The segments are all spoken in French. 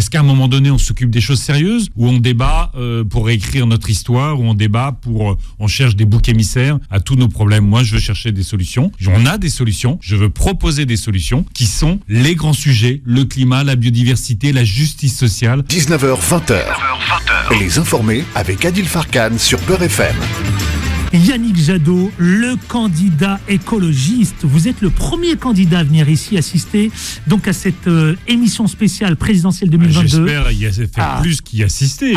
Est-ce qu'à un moment donné, on s'occupe des choses sérieuses ou on débat pour réécrire notre histoire, ou on débat on cherche des boucs émissaires à tous nos problèmes? Moi, je veux chercher des solutions. On a des solutions. Je veux proposer des solutions qui sont les grands sujets, le climat, la biodiversité, la justice sociale. 19h, 20h. Les informés avec Adil Farkan sur Beurre FM. Yannick Jadot, le candidat écologiste. Vous êtes le premier candidat à venir ici assister donc à cette émission spéciale présidentielle 2022. J'espère y faire plus qu'y assister.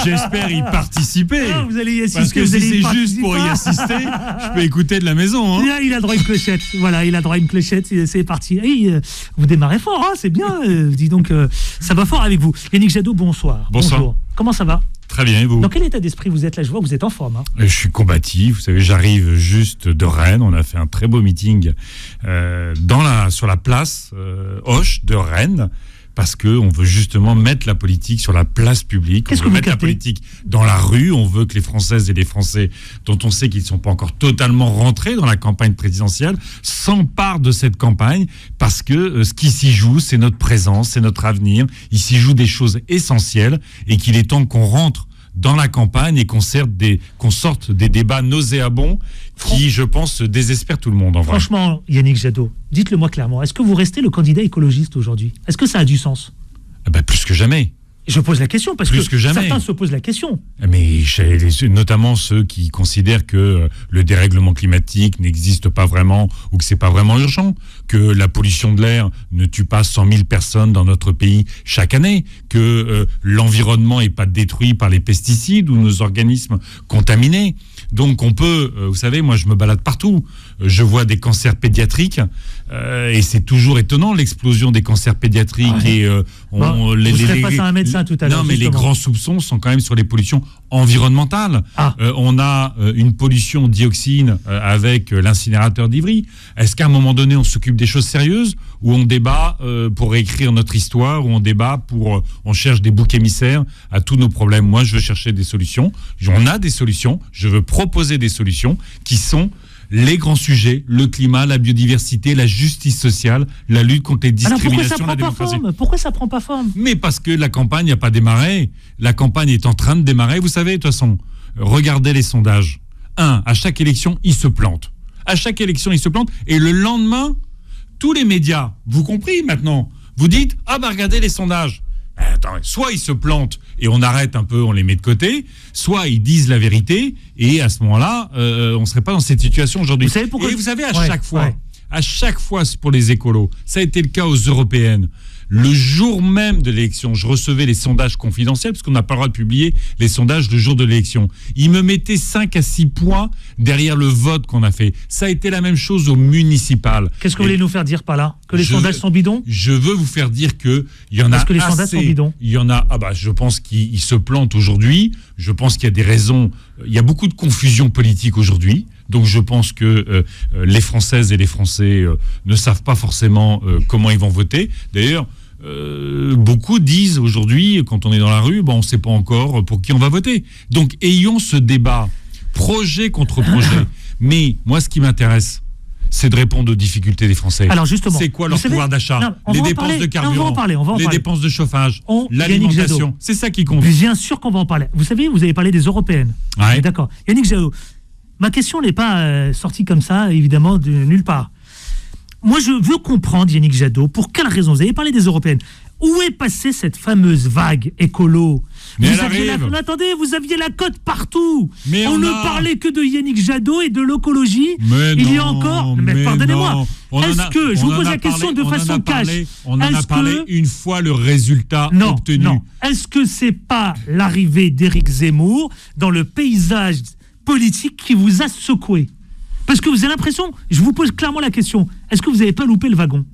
J'espère y participer. Vous allez y assister. Parce que si c'est juste pour y assister, je peux écouter de la maison. Hein. Il a droit à une clochette. Voilà, il a droit à une clochette. C'est parti. Vous démarrez fort, hein, c'est bien. Dis donc, ça va fort avec vous. Yannick Jadot, bonsoir. Bonsoir. Bonjour. Comment ça va? Très bien, et vous? Dans quel état d'esprit vous êtes là? Je vois que vous êtes en forme. Hein. Je suis combatif, vous savez, j'arrive juste de Rennes. On a fait un très beau meeting sur la place Hoche de Rennes, parce qu'on veut justement mettre la politique sur la place publique. Qu'est-ce on que veut vous mettre captez? la politique dans la rue. On veut que les Françaises et les Français, dont on sait qu'ils ne sont pas encore totalement rentrés dans la campagne présidentielle, s'emparent de cette campagne, parce que ce qui s'y joue, c'est notre présence, c'est notre avenir. Il s'y joue des choses essentielles, et qu'il est temps qu'on rentre dans la campagne et qu'on sorte des débats nauséabonds qui, je pense, désespèrent tout le monde. Franchement, Yannick Jadot, dites-le moi clairement, est-ce que vous restez le candidat écologiste aujourd'hui? Est-ce que ça a du sens? Plus que jamais. Je pose la question parce que certains se posent la question. Mais notamment ceux qui considèrent que le dérèglement climatique n'existe pas vraiment, ou que c'est pas vraiment urgent, que la pollution de l'air ne tue pas 100 000 personnes dans notre pays chaque année, que l'environnement n'est pas détruit par les pesticides ou nos organismes contaminés. Donc on peut, vous savez, moi je me balade partout, je vois des cancers pédiatriques, et c'est toujours étonnant l'explosion des cancers pédiatriques. Ouais. Et vous serez face à un médecin tout à l'heure. Non, mais justement. les grands soupçons sont quand même sur les pollutions environnementales. On a une pollution dioxine avec l'incinérateur d'Ivry. Est-ce qu'à un moment donné, on s'occupe des choses sérieuses, ou on débat pour réécrire notre histoire, ou on débat on cherche des boucs émissaires à tous nos problèmes? Moi, je veux chercher des solutions. On a des solutions. Je veux proposer des solutions qui sont les grands sujets, le climat, la biodiversité, la justice sociale, la lutte contre les discriminations, la démocratie. Pourquoi ça prend pas forme? Mais parce que la campagne n'a pas démarré. La campagne est en train de démarrer. Vous savez, de toute façon, regardez les sondages. À chaque élection, ils se plantent. À chaque élection, ils se plantent. Et le lendemain, tous les médias, vous compris maintenant, vous dites, regardez les sondages. Attends, soit ils se plantent et on arrête un peu, on les met de côté, soit ils disent la vérité, et à ce moment-là, on ne serait pas dans cette situation aujourd'hui. Vous savez pourquoi? Et vous savez, à chaque fois pour les écolos, ça a été le cas aux européennes. Le jour même de l'élection, je recevais les sondages confidentiels, parce qu'on n'a pas le droit de publier les sondages le jour de l'élection. Ils me mettaient 5 à 6 points derrière le vote qu'on a fait. Ça a été la même chose au municipal. Qu'est-ce que vous voulez nous faire dire par là? Que les sondages sont bidons? Je veux vous faire dire qu'il y en a assez. Est-ce que les sondages sont bidons? Il y en a, je pense qu'ils se plantent aujourd'hui. Je pense qu'il y a des raisons. Il y a beaucoup de confusion politique aujourd'hui. Donc je pense que les Françaises et les Français ne savent pas forcément comment ils vont voter. D'ailleurs, beaucoup disent aujourd'hui, quand on est dans la rue, on ne sait pas encore pour qui on va voter. Donc ayons ce débat, projet contre projet. Mais moi, ce qui m'intéresse, c'est de répondre aux difficultés des Français. Alors justement, c'est quoi leur pouvoir d'achat? Les dépenses de carburant, les dépenses de chauffage, l'alimentation. C'est ça qui compte. Bien sûr qu'on va en parler. Vous savez, vous avez parlé des européennes. Ouais. D'accord. Yannick Jadot, ma question n'est pas sortie comme ça, évidemment, de nulle part. Moi, je veux comprendre, Yannick Jadot, pour quelle raison? Vous avez parlé des européennes. Où est passée cette fameuse vague écolo? Mais elle arrive. Attendez, vous aviez la cote partout. Mais on ne parlait que de Yannick Jadot et de l'écologie. Il y a encore. Mais pardonnez-moi. Est-ce que je vous pose la question de façon cash? On en a parlé une fois le résultat obtenu. Non. Est-ce que c'est pas l'arrivée d'Éric Zemmour dans le paysage politique qui vous a secoué? Parce que vous avez l'impression, je vous pose clairement la question, est-ce que vous n'avez pas loupé le wagon?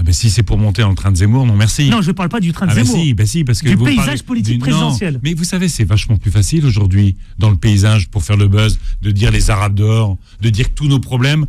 Si c'est pour monter dans le train de Zemmour, non merci. Non, je ne parle pas du train de Zemmour. Si, parce que du paysage politique présidentiel. Non, mais vous savez, c'est vachement plus facile aujourd'hui, dans le paysage, pour faire le buzz, de dire les Arabes dehors, de dire que tous nos problèmes,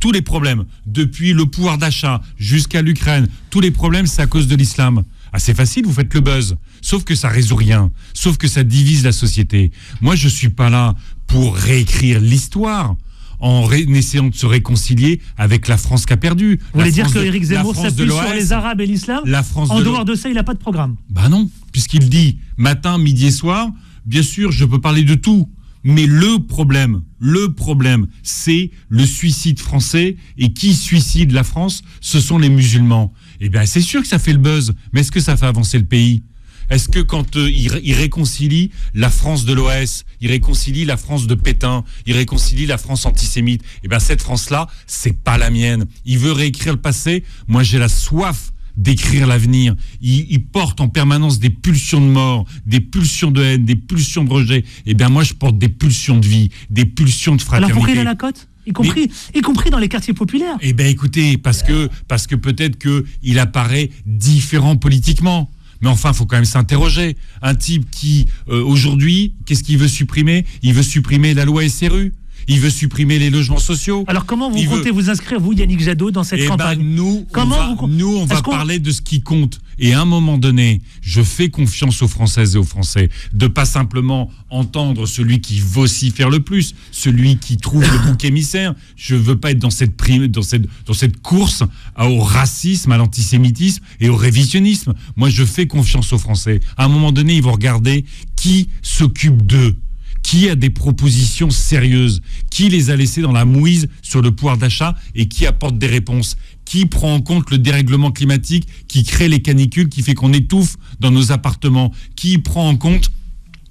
tous les problèmes, depuis le pouvoir d'achat jusqu'à l'Ukraine, tous les problèmes, c'est à cause de l'islam. C'est facile, vous faites le buzz. Sauf que ça résout rien. Sauf que ça divise la société. Moi, je suis pas là pour réécrire l'histoire. en essayant de se réconcilier avec la France qui a perdu. Vous voulez dire que Éric Zemmour s'appuie sur les Arabes et l'islam ? En dehors de ça, il n'a pas de programme. Ben non, puisqu'il dit matin, midi et soir, bien sûr, je peux parler de tout. Mais le problème, c'est le suicide français. Et qui suicide la France ? Ce sont les musulmans. Eh bien, c'est sûr que ça fait le buzz. Mais est-ce que ça fait avancer le pays ? Est-ce que quand il réconcilie la France de l'OS, il réconcilie la France de Pétain, il réconcilie la France antisémite, eh bien cette France-là, c'est pas la mienne. Il veut réécrire le passé. Moi, j'ai la soif d'écrire l'avenir. Il porte en permanence des pulsions de mort, des pulsions de haine, des pulsions de rejet. Eh bien moi, je porte des pulsions de vie, des pulsions de fraternité. Alors pourquoi il a la cote ? Y compris dans les quartiers populaires. Eh bien écoutez, parce que peut-être qu'il apparaît différent politiquement. Mais enfin, il faut quand même s'interroger. Un type qui, aujourd'hui, qu'est-ce qu'il veut supprimer ? Il veut supprimer la loi SRU. Il veut supprimer les logements sociaux. Alors comment vous comptez vous inscrire, vous, Yannick Jadot, dans cette campagne ? Nous, on va parler de ce qui compte. Et à un moment donné, je fais confiance aux Françaises et aux Français de pas simplement entendre celui qui vocifère le plus, celui qui trouve le bouc émissaire. Je veux pas être dans cette course au racisme, à l'antisémitisme et au révisionnisme. Moi, je fais confiance aux Français. À un moment donné, ils vont regarder qui s'occupe d'eux. Qui a des propositions sérieuses, qui les a laissés dans la mouise sur le pouvoir d'achat et qui apporte des réponses, qui prend en compte le dérèglement climatique, qui crée les canicules, qui fait qu'on étouffe dans nos appartements, qui prend en compte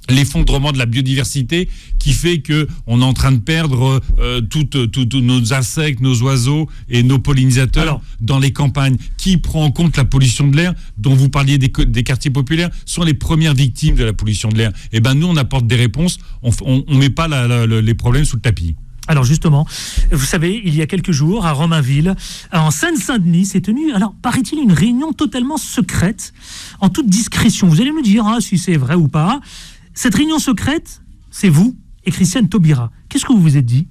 l'effondrement de la biodiversité qui fait qu'on est en train de perdre tous nos insectes, nos oiseaux et nos pollinisateurs dans les campagnes. Qui prend en compte la pollution de l'air dont vous parliez des quartiers populaires sont les premières victimes de la pollution de l'air. Eh ben nous, on apporte des réponses, on met pas les problèmes sous le tapis. Alors justement, vous savez, il y a quelques jours, à Romainville, en Seine-Saint-Denis, s'est tenue, alors paraît-il, une réunion totalement secrète, en toute discrétion. Vous allez me dire si c'est vrai ou pas. Cette réunion secrète, c'est vous et Christiane Taubira. Qu'est-ce que vous vous êtes dit ?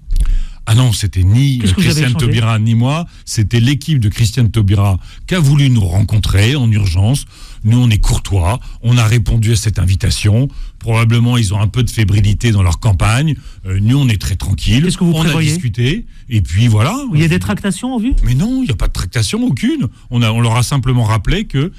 Ah non, c'était ni Christiane Taubira ni moi, c'était l'équipe de Christiane Taubira qui a voulu nous rencontrer en urgence. Nous, on est courtois, on a répondu à cette invitation. Probablement, ils ont un peu de fébrilité dans leur campagne. Nous, on est très tranquilles. Qu'est-ce que vous prévoyez ? On a discuté, et puis voilà. Il y a des tractations en vue ? Mais non, il n'y a pas de tractation, aucune. On leur a simplement rappelé que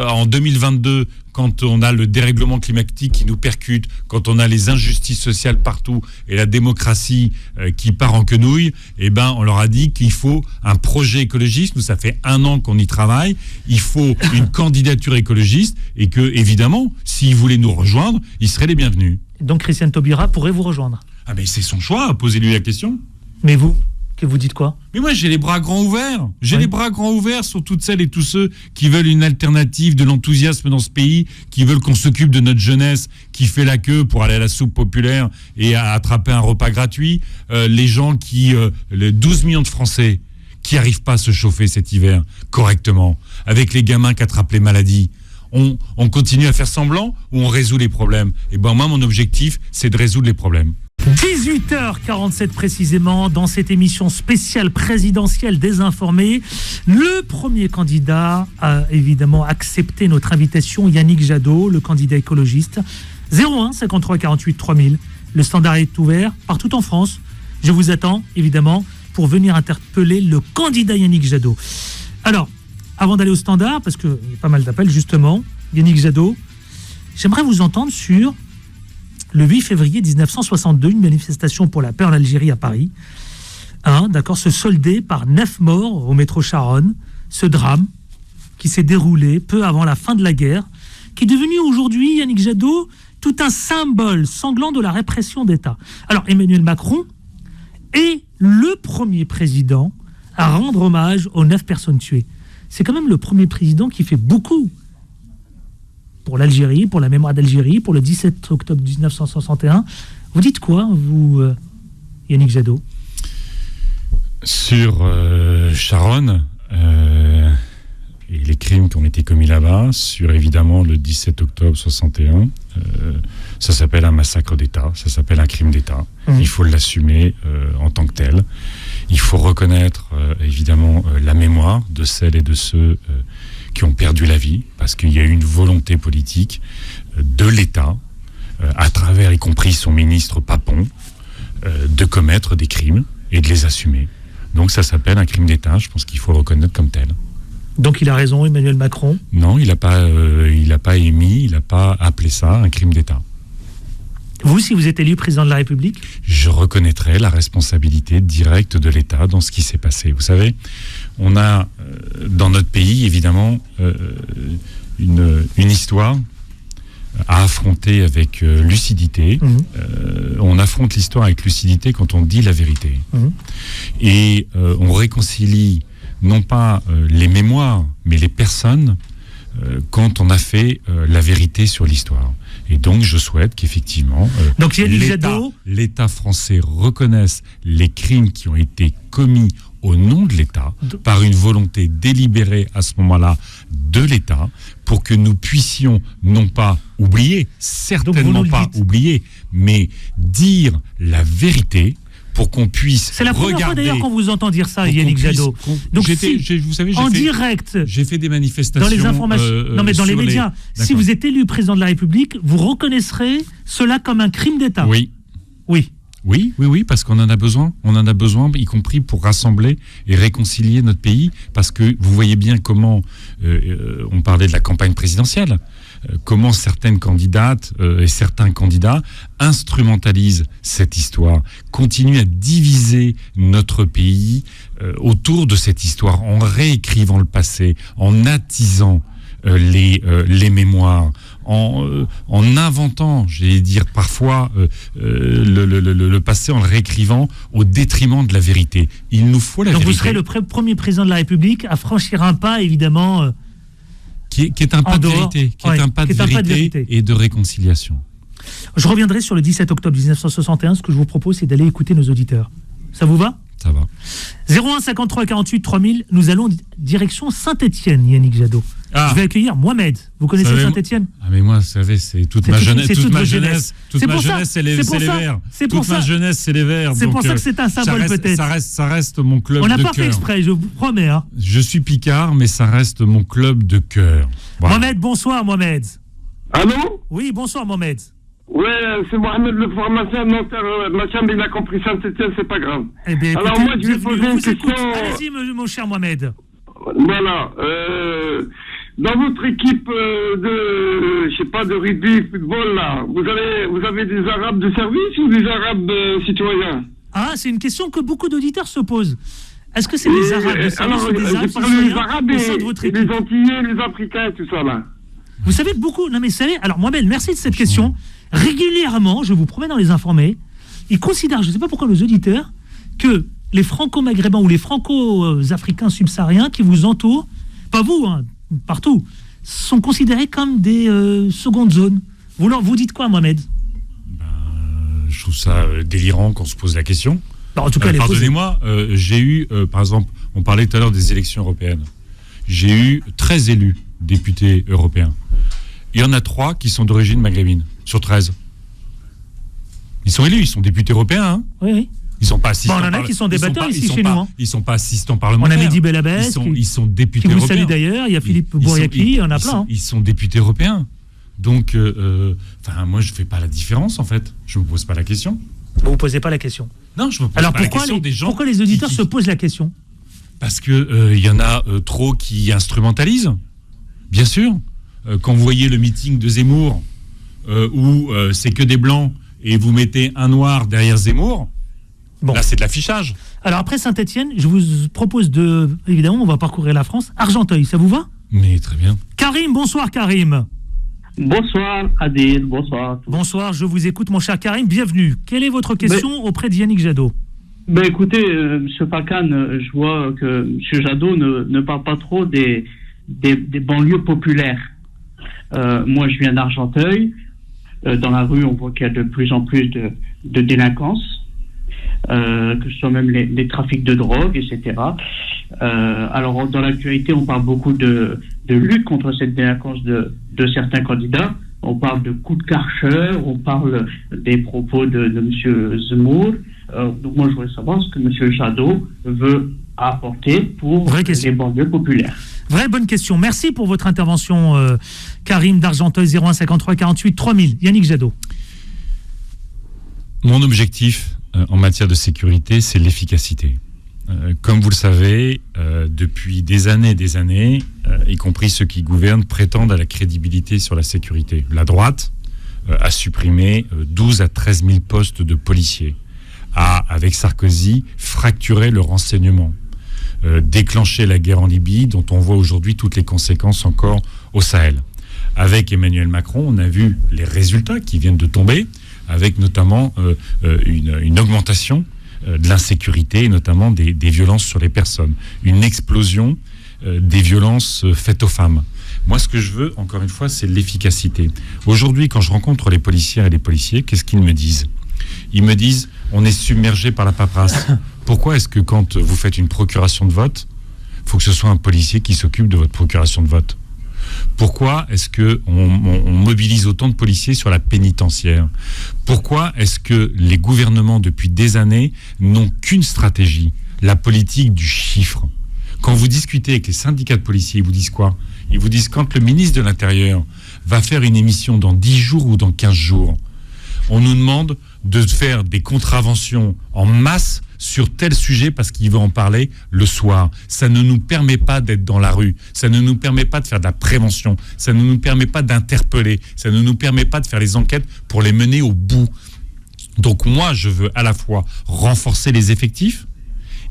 en 2022, quand on a le dérèglement climatique qui nous percute, quand on a les injustices sociales partout et la démocratie qui part en quenouille, eh ben, on leur a dit qu'il faut un projet écologiste. Nous, ça fait 1 an qu'on y travaille. Il faut une candidature écologiste et que, évidemment, s'ils voulaient nous rejoindre, ils seraient les bienvenus. Donc Christiane Taubira pourrait vous rejoindre ? Ah mais c'est son choix, posez-lui la question. Mais vous, que vous dites quoi ? Mais moi, j'ai les bras grands ouverts. Les bras grands ouverts sur toutes celles et tous ceux qui veulent une alternative, de l'enthousiasme dans ce pays, qui veulent qu'on s'occupe de notre jeunesse, qui fait la queue pour aller à la soupe populaire et à attraper un repas gratuit. Les gens les 12 millions de Français qui n'arrivent pas à se chauffer cet hiver correctement, avec les gamins qui attrapent les maladies. On continue à faire semblant ou on résout les problèmes ? Et ben moi, mon objectif, c'est de résoudre les problèmes. 18h47 précisément, dans cette émission spéciale présidentielle désinformée, le premier candidat a évidemment accepté notre invitation, Yannick Jadot, le candidat écologiste. 01 53 48 3000. Le standard est ouvert partout en France. Je vous attends évidemment pour venir interpeller le candidat Yannick Jadot. Alors, avant d'aller au standard, parce qu'il y a pas mal d'appels justement, Yannick Jadot, j'aimerais vous entendre sur le 8 février 1962, une manifestation pour la paix en Algérie à Paris, se soldait par 9 morts au métro Charonne. Ce drame qui s'est déroulé peu avant la fin de la guerre, qui est devenu aujourd'hui, Yannick Jadot, tout un symbole sanglant de la répression d'État. Alors Emmanuel Macron est le premier président à rendre hommage aux 9 personnes tuées. C'est quand même le premier président qui fait beaucoup pour l'Algérie, pour la mémoire d'Algérie, pour le 17 octobre 1961. Vous dites quoi, vous, Yannick Jadot ? Sur Charonne et les crimes qui ont été commis là-bas, sur évidemment le 17 octobre 61, ça s'appelle un massacre d'État, ça s'appelle un crime d'État. Il faut l'assumer en tant que tel. Il faut reconnaître évidemment la mémoire de celles et de ceux qui ont perdu la vie, parce qu'il y a eu une volonté politique de l'État, à travers y compris son ministre Papon, de commettre des crimes. et de les assumer. Donc ça s'appelle un crime d'État, je pense qu'il faut le reconnaître comme tel. Donc il a raison, Emmanuel Macron? Non, il n'a pas appelé ça un crime d'État. Vous, si vous êtes élu président de la République? Je reconnaîtrai la responsabilité directe de l'État dans ce qui s'est passé. Vous savez, on a dans notre pays, évidemment, une histoire à affronter avec lucidité. On affronte l'histoire avec lucidité quand on dit la vérité. Et on réconcilie non pas les mémoires, mais les personnes quand on a fait la vérité sur l'histoire. Et donc, je souhaite qu'effectivement, l'État français reconnaisse les crimes qui ont été commis au nom de l'État, par une volonté délibérée à ce moment-là de l'État, pour que nous puissions non pas oublier, certainement pas oublier, mais dire la vérité, pour qu'on puisse C'est la première fois d'ailleurs qu'on vous entend dire ça, Yannick Jadot. Donc vous savez, direct, j'ai fait des manifestations dans les informations, non mais dans les médias. Si vous êtes élu président de la République, vous reconnaîtrez cela comme un crime d'État. Oui, parce qu'on en a besoin. On en a besoin, y compris pour rassembler et réconcilier notre pays. Parce que vous voyez bien comment, on parlait de la campagne présidentielle, comment certaines candidates et certains candidats instrumentalisent cette histoire, continuent à diviser notre pays autour de cette histoire, en réécrivant le passé, en attisant les mémoires, en inventant, j'allais dire parfois, le passé, en le réécrivant au détriment de la vérité. Il nous faut la vérité. Donc vous serez le premier président de la République à franchir un pas, évidemment... qui est un pas de vérité, un pas de vérité et de réconciliation. Je reviendrai sur le 17 octobre 1961. Ce que je vous propose, c'est d'aller écouter nos auditeurs. Ça vous va ? Ça va. 01 53 48 3000, nous allons direction Saint-Étienne, Yannick Jadot. Je vais accueillir Mohamed. Vous connaissez Saint-Étienne ? Mais moi, vous savez, c'est toute ma jeunesse. Toute ma jeunesse, c'est les Verts. Toute ma jeunesse, c'est les Verts. C'est pour ça que c'est un symbole, peut-être. Ça reste mon club de cœur. On n'a pas fait exprès, je vous promets. Je suis Picard, mais ça reste mon club de cœur. Voilà. Mohamed, bonsoir, Mohamed. Allô ? Oui, bonsoir, Mohamed. Ouais, c'est Mohamed le pharmacien. Ma chambre, il a compris Saint-Étienne, c'est pas grave. Eh bien, écoutez, alors moi, je vais poser une question. Allez-y, mon cher Mohamed. Voilà. Dans votre équipe de rugby, football, là, vous avez des Arabes de service ou des Arabes citoyens ? Ah, c'est une question que beaucoup d'auditeurs se posent. Est-ce que c'est des Arabes de service ou des Arabes citoyens au sein de votre équipe ? Les Antillais, les Africains, tout ça, là. Vous savez que beaucoup... Non, mais vous savez... Alors, Mohamed, merci de cette question. Régulièrement, je vous promets dans les informés, ils considèrent, je ne sais pas pourquoi nos auditeurs, que les franco-maghrébins ou les franco-africains subsahariens qui vous entourent, pas vous, partout, sont considérés comme des secondes zones. Vous dites quoi, Mohamed ? Je trouve ça délirant qu'on se pose la question. En tout cas, pardonnez-moi, j'ai eu, par exemple, on parlait tout à l'heure des élections européennes. J'ai eu 13 élus députés européens. Il y en a 3 qui sont d'origine maghrébine, sur 13. Ils sont élus, ils sont députés européens. Oui. Ils sont pas assistants. On en a qui sont débatteurs ici chez nous. Ils sont pas assistants parlementaires. On a Mehdi Belabès. Ils sont députés européens. Qui vous salue d'ailleurs. Il y a Philippe Bouriaki, il y en a plein. Ils sont députés européens. Donc, moi, je fais pas la différence en fait. Je me pose pas la question. Vous posez pas la question. Non, je me pose pas la question des gens. Pourquoi les auditeurs se posent la question ? Parce que il y en a trop qui instrumentalisent. Bien sûr. Quand vous voyez le meeting de Zemmour où c'est que des blancs et vous mettez un noir derrière Zemmour, là c'est de l'affichage. Alors après Saint-Étienne, je vous propose évidemment, on va parcourir la France. Argenteuil, ça vous va ? Mais très bien. Karim, bonsoir Karim. Bonsoir Adil, bonsoir. Bonsoir, je vous écoute mon cher Karim, bienvenue. Quelle est votre question auprès de Yannick Jadot ? Écoutez, M. Farkan, je vois que M. Jadot ne parle pas trop des banlieues populaires. Moi, je viens d'Argenteuil. Dans la rue, on voit qu'il y a de plus en plus de délinquance, que ce soit même les trafics de drogue, etc. Alors, dans l'actualité, on parle beaucoup de lutte contre cette délinquance de certains candidats. On parle de coups de Karcher, on parle des propos de M. Zemmour. Donc, moi, je voudrais savoir ce que M. Jadot veut apporter pour les banlieues populaires. Vraie bonne question. Merci pour votre intervention, Karim d'Argenteuil, 01 53 48 3000. Yannick Jadot. Mon objectif en matière de sécurité, c'est l'efficacité. Comme vous le savez, depuis des années, y compris ceux qui gouvernent, prétendent à la crédibilité sur la sécurité. La droite a supprimé 12 à 13 000 postes de policiers, a, avec Sarkozy, fracturé le renseignement, déclenché la guerre en Libye, dont on voit aujourd'hui toutes les conséquences encore au Sahel. Avec Emmanuel Macron, on a vu les résultats qui viennent de tomber, avec notamment une augmentation de l'insécurité, et notamment des violences sur les personnes, une explosion des violences faites aux femmes. Moi, ce que je veux, encore une fois, c'est l'efficacité. Aujourd'hui, quand je rencontre les policières et les policiers, qu'est-ce qu'ils me disent ? Ils me disent, on est submergé par la paperasse. Pourquoi est-ce que quand vous faites une procuration de vote, il faut que ce soit un policier qui s'occupe de votre procuration de vote ? Pourquoi est-ce qu'on mobilise autant de policiers sur la pénitentiaire ? Pourquoi est-ce que les gouvernements, depuis des années, n'ont qu'une stratégie, la politique du chiffre ? Quand vous discutez avec les syndicats de policiers, ils vous disent quoi ? Ils vous disent, quand le ministre de l'Intérieur va faire une émission dans 10 jours ou dans 15 jours, on nous demande de faire des contraventions en masse sur tel sujet parce qu'il veut en parler le soir. Ça ne nous permet pas d'être dans la rue. Ça ne nous permet pas de faire de la prévention. Ça ne nous permet pas d'interpeller. Ça ne nous permet pas de faire les enquêtes pour les mener au bout. Donc moi, je veux à la fois renforcer les effectifs,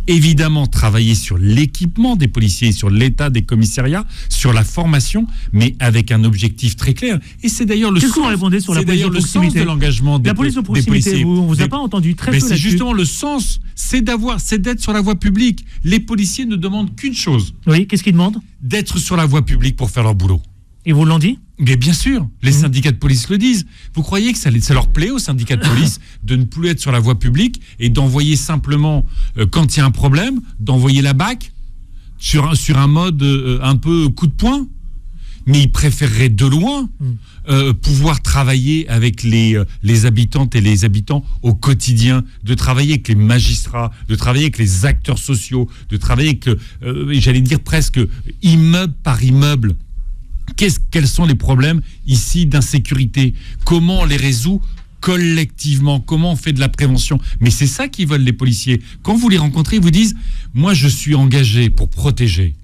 évidemment travailler sur l'équipement des policiers, sur l'état des commissariats, sur la formation, mais avec un objectif très clair. Et c'est d'ailleurs le sens de l'engagement des policiers. La police de proximité, on ne vous a pas entendu très peu là-dessus. Mais c'est justement le sens, c'est d'être sur la voie publique. Les policiers ne demandent qu'une chose. Oui, qu'est-ce qu'ils demandent ? D'être sur la voie publique pour faire leur boulot. Ils vous l'ont dit ? Mais bien sûr, les syndicats de police le disent. Vous croyez que ça leur plaît aux syndicats de police de ne plus être sur la voie publique et d'envoyer simplement, quand il y a un problème, d'envoyer la BAC sur un mode un peu coup de poing ? Mais ils préféreraient de loin pouvoir travailler avec les habitantes et les habitants au quotidien, de travailler avec les magistrats, de travailler avec les acteurs sociaux, de travailler avec, j'allais dire presque immeuble par immeuble. Quels sont les problèmes ici d'insécurité ? Comment on les résout collectivement ? Comment on fait de la prévention ? Mais c'est ça qu'ils veulent les policiers. Quand vous les rencontrez, ils vous disent « Moi, je suis engagé pour protéger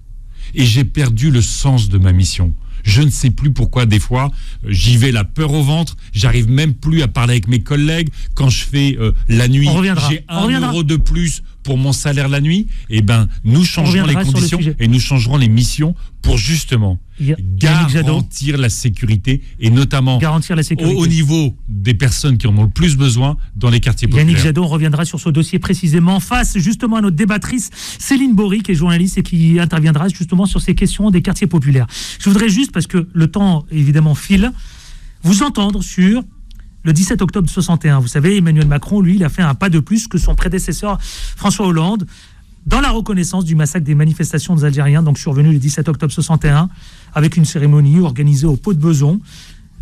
et j'ai perdu le sens de ma mission. Je ne sais plus pourquoi, des fois, j'y vais la peur au ventre, j'arrive même plus à parler avec mes collègues. Quand je fais la nuit, j'ai 1 euro de plus pour mon salaire la nuit. Eh bien, nous changerons les conditions et nous changerons les missions pour justement garantir la sécurité et notamment au niveau des personnes qui en ont le plus besoin dans les quartiers populaires. Yannick Jadot, on reviendra sur ce dossier précisément face justement à notre débattrice Céline Bory, qui est journaliste et qui interviendra justement sur ces questions des quartiers populaires. Je voudrais juste, parce que le temps évidemment file, vous entendre sur le 17 octobre 61. Vous savez, Emmanuel Macron, lui, il a fait un pas de plus que son prédécesseur François Hollande dans la reconnaissance du massacre des manifestations des Algériens, donc survenu le 17 octobre 61, avec une cérémonie organisée au Pot de Beson.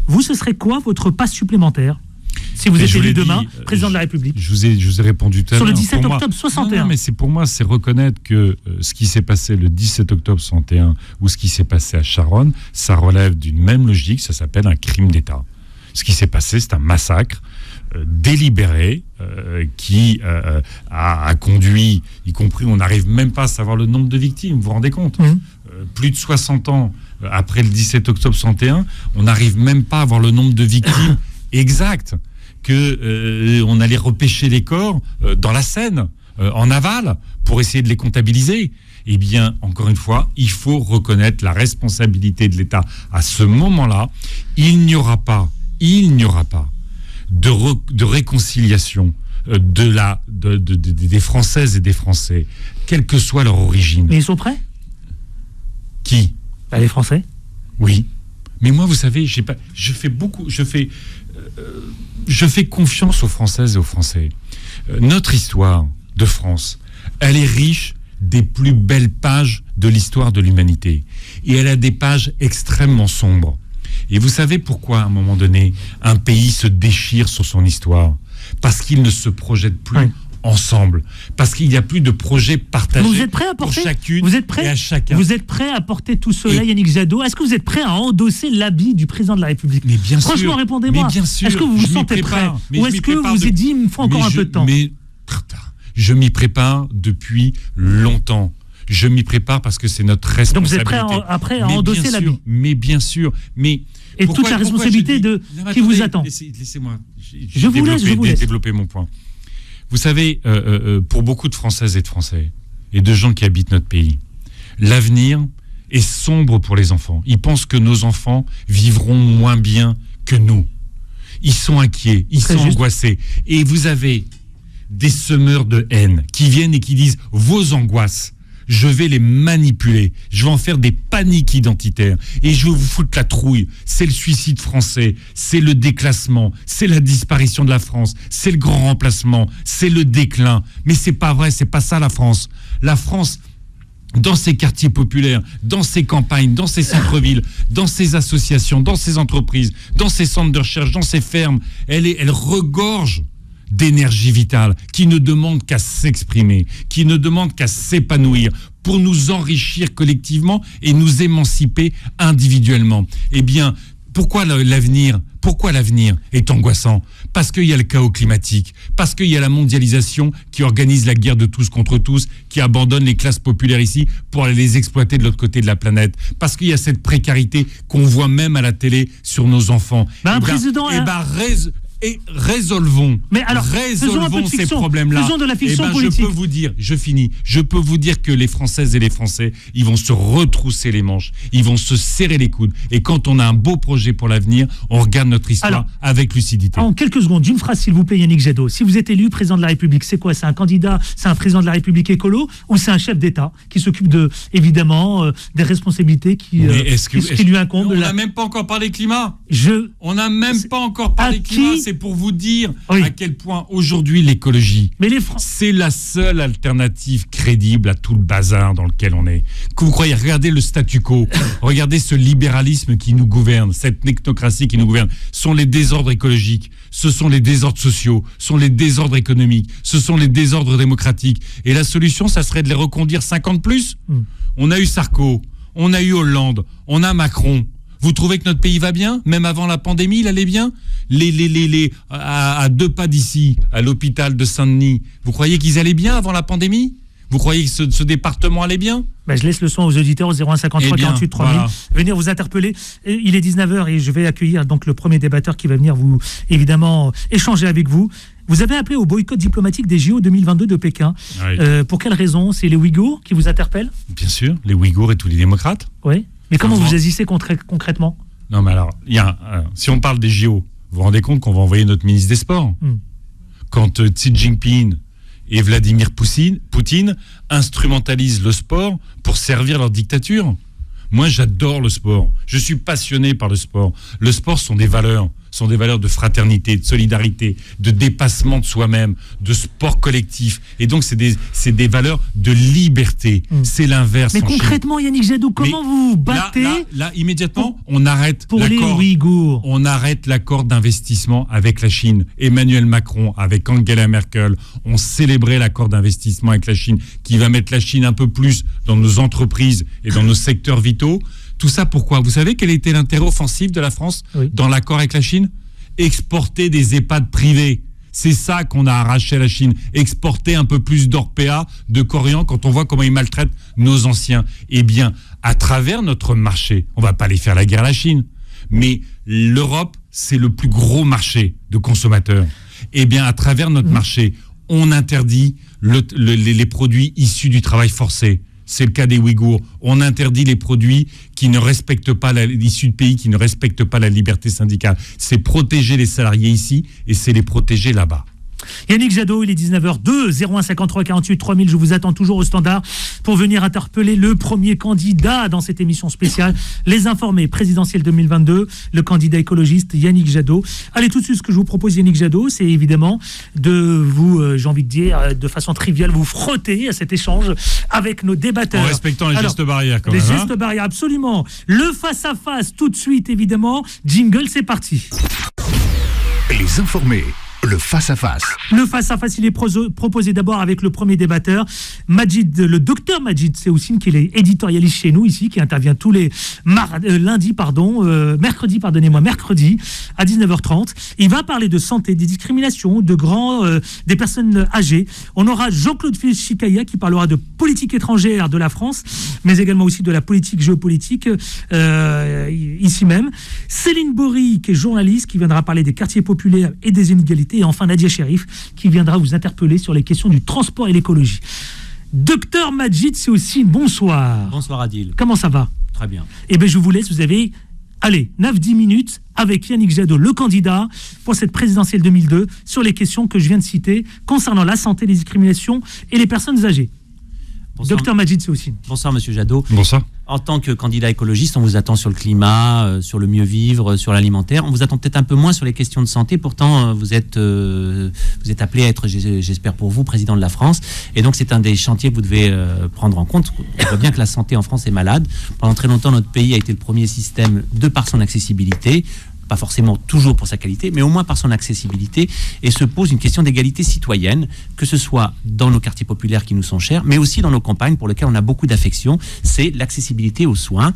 Vous, ce serait quoi votre pas supplémentaire si vous êtes élu demain, président de la République? Je vous ai répondu tout à l'heure. Sur le 17 octobre 61. Non, mais pour moi, c'est reconnaître que ce qui s'est passé le 17 octobre 61 ou ce qui s'est passé à Charonne, ça relève d'une même logique, ça s'appelle un crime d'État. Ce qui s'est passé, c'est un massacre délibéré qui a conduit, y compris, on n'arrive même pas à savoir le nombre de victimes, vous vous rendez compte ? Plus de 60 ans après le 17 octobre 61, on n'arrive même pas à avoir le nombre de victimes exact, on allait repêcher les corps dans la Seine, en aval, pour essayer de les comptabiliser. Eh bien, encore une fois, il faut reconnaître la responsabilité de l'État. À ce moment-là, il n'y aura pas de réconciliation des Françaises et des Français, quelle que soit leur origine. Mais ils sont prêts ? Qui ? Les Français ? Oui. Mais moi, vous savez, je fais confiance aux Françaises et aux Français. Notre histoire de France, elle est riche des plus belles pages de l'histoire de l'humanité. Et elle a des pages extrêmement sombres. Et vous savez pourquoi, à un moment donné, un pays se déchire sur son histoire ? Parce qu'il ne se projette plus ensemble, parce qu'il n'y a plus de projet partagé. Vous êtes prêt à porter, pour chacune et à chacun. Vous êtes prêt à porter tout cela, Yannick Jadot? Est-ce que vous êtes prêt à endosser l'habit du président de la République? Mais bien sûr. Franchement, répondez-moi. Mais bien sûr. Est-ce que vous vous sentez prêt? Ou est-ce que vous vous dit, il me faut encore un peu de temps? Je m'y prépare depuis longtemps. Je m'y prépare parce que c'est notre responsabilité. Donc vous êtes prêt à endosser l'habit? Mais bien sûr. Mais et toute la responsabilité qui vous attend. Laissez-moi. Je vous laisse. Développer mon point. Vous savez, pour beaucoup de Françaises et de Français, et de gens qui habitent notre pays, l'avenir est sombre pour les enfants. Ils pensent que nos enfants vivront moins bien que nous. Ils sont inquiets, ils sont angoissés. Et vous avez des semeurs de haine qui viennent et qui disent « vos angoisses ». Je vais les manipuler, je vais en faire des paniques identitaires et je vais vous foutre la trouille. C'est le suicide français, c'est le déclassement, c'est la disparition de la France, c'est le grand remplacement, c'est le déclin. Mais c'est pas vrai, c'est pas ça la France. La France, dans ses quartiers populaires, dans ses campagnes, dans ses centres-villes, dans ses associations, dans ses entreprises, dans ses centres de recherche, dans ses fermes, elle regorge d'énergie vitale, qui ne demande qu'à s'exprimer, qui ne demande qu'à s'épanouir pour nous enrichir collectivement et nous émanciper individuellement. Eh bien, pourquoi l'avenir est angoissant? Parce qu'il y a le chaos climatique, parce qu'il y a la mondialisation qui organise la guerre de tous contre tous, qui abandonne les classes populaires ici pour aller les exploiter de l'autre côté de la planète, parce qu'il y a cette précarité qu'on voit même à la télé sur nos enfants. Résolvons ces problèmes-là. Faisons de la fiction politique. Je peux vous dire, je peux vous dire que les Françaises et les Français, ils vont se retrousser les manches, ils vont se serrer les coudes. Et quand on a un beau projet pour l'avenir, on regarde notre histoire avec lucidité. En quelques secondes, d'une phrase s'il vous plaît, Yannick Jadot. Si vous êtes élu président de la République, c'est quoi? C'est un candidat, c'est un président de la République écolo, ou c'est un chef d'État qui s'occupe évidemment des responsabilités qui lui incombent? On n'a même pas encore parlé climat. On n'a même pas encore parlé climat. C'est pour vous dire à quel point aujourd'hui l'écologie, c'est la seule alternative crédible à tout le bazar dans lequel on est. Que vous croyez, regardez le statu quo, regardez ce libéralisme qui nous gouverne, cette technocratie qui nous gouverne, sont les désordres écologiques, ce sont les désordres sociaux, ce sont les désordres économiques, ce sont les désordres démocratiques. Et la solution, ça serait de les reconduire 50 plus. On a eu Sarko, on a eu Hollande, on a Macron. Vous trouvez que notre pays va bien? Même avant la pandémie, il allait bien? À 2 pas d'ici, à l'hôpital de Saint-Denis, vous croyez qu'ils allaient bien avant la pandémie? Vous croyez que ce département allait bien? Je laisse le soin aux auditeurs au 0153 48 3000 venir vous interpeller. Il est 19h et je vais accueillir donc le premier débatteur qui va venir vous évidemment échanger avec vous. Vous avez appelé au boycott diplomatique des JO 2022 de Pékin. Pour quelle raison? C'est les Ouïghours qui vous interpellent? Bien sûr, les Ouïghours et tous les démocrates. Oui. Mais comment vous agissez concrètement? Non, mais alors, si on parle des JO, vous vous rendez compte qu'on va envoyer notre ministre des Sports? Quand Xi Jinping et Vladimir Poutine instrumentalisent le sport pour servir leur dictature. Moi, j'adore le sport. Je suis passionné par le sport. Le sport sont des valeurs de fraternité, de solidarité, de dépassement de soi-même, de sport collectif. Et donc, c'est des valeurs de liberté. C'est l'inverse. Mais concrètement, Yannick Jadot, comment vous battez là, immédiatement, on arrête pour les Ouïghours. On arrête l'accord d'investissement avec la Chine. Emmanuel Macron, avec Angela Merkel, ont célébré l'accord d'investissement avec la Chine qui va mettre la Chine un peu plus dans nos entreprises et dans nos secteurs vitaux. Tout ça pourquoi? Vous savez quel était l'intérêt offensif de la France dans l'accord avec la Chine? Exporter des EHPAD privés. C'est ça qu'on a arraché à la Chine. Exporter un peu plus d'Orpea, de Corian, quand on voit comment ils maltraitent nos anciens. Eh bien, à travers notre marché, on ne va pas aller faire la guerre à la Chine, mais l'Europe, c'est le plus gros marché de consommateurs. Eh bien, à travers notre marché, on interdit les produits issus du travail forcé. C'est le cas des Ouïghours. On interdit les produits qui ne respectent pas l'issue de pays, qui ne respectent pas la liberté syndicale. C'est protéger les salariés ici et c'est les protéger là-bas. Yannick Jadot, il est 19h02, 0153 48 3000. Je vous attends toujours au standard pour venir interpeller le premier candidat dans cette émission spéciale, Les Informés présidentielles 2022, le candidat écologiste Yannick Jadot. Allez, tout de suite, ce que je vous propose, Yannick Jadot, c'est évidemment de vous, j'ai envie de dire, de façon triviale, vous frotter à cet échange avec nos débatteurs. En respectant les gestes barrières, quand même. Les gestes barrières, absolument. Le face-à-face, tout de suite, évidemment. Jingle, c'est parti. Les Informés. Le face-à-face. Le face-à-face, il est proposé d'abord avec le premier débatteur, le docteur Majid Seoussine, qui est éditorialiste chez nous ici, qui intervient tous les mercredi à 19h30. Il va parler de santé, des discriminations, des personnes âgées. On aura Jean-Claude Chicaya qui parlera de politique étrangère de la France, mais également aussi de la politique géopolitique ici même. Céline Bory, qui est journaliste, qui viendra parler des quartiers populaires et des inégalités. Et enfin Nadia Cherif, qui viendra vous interpeller sur les questions du transport et l'écologie. Docteur Majid Seoussine, bonsoir. Bonsoir Adil. Comment ça va? Très bien. Eh bien je vous laisse, vous avez 9-10 minutes avec Yannick Jadot, le candidat pour cette présidentielle 2002, sur les questions que je viens de citer concernant la santé, les discriminations et les personnes âgées. Bonsoir. Docteur Majid Seoussine. Bonsoir Monsieur Jadot. Bonsoir. En tant que candidat écologiste, on vous attend sur le climat, sur le mieux vivre, sur l'alimentaire. On vous attend peut-être un peu moins sur les questions de santé. Pourtant, vous êtes appelé à être, j'espère pour vous, président de la France. Et donc, c'est un des chantiers que vous devez prendre en compte. On voit bien que la santé en France est malade. Pendant très longtemps, notre pays a été le premier système de par son accessibilité. Pas forcément toujours pour sa qualité, mais au moins par son accessibilité, et se pose une question d'égalité citoyenne, que ce soit dans nos quartiers populaires qui nous sont chers, mais aussi dans nos campagnes pour lesquelles on a beaucoup d'affection, c'est l'accessibilité aux soins.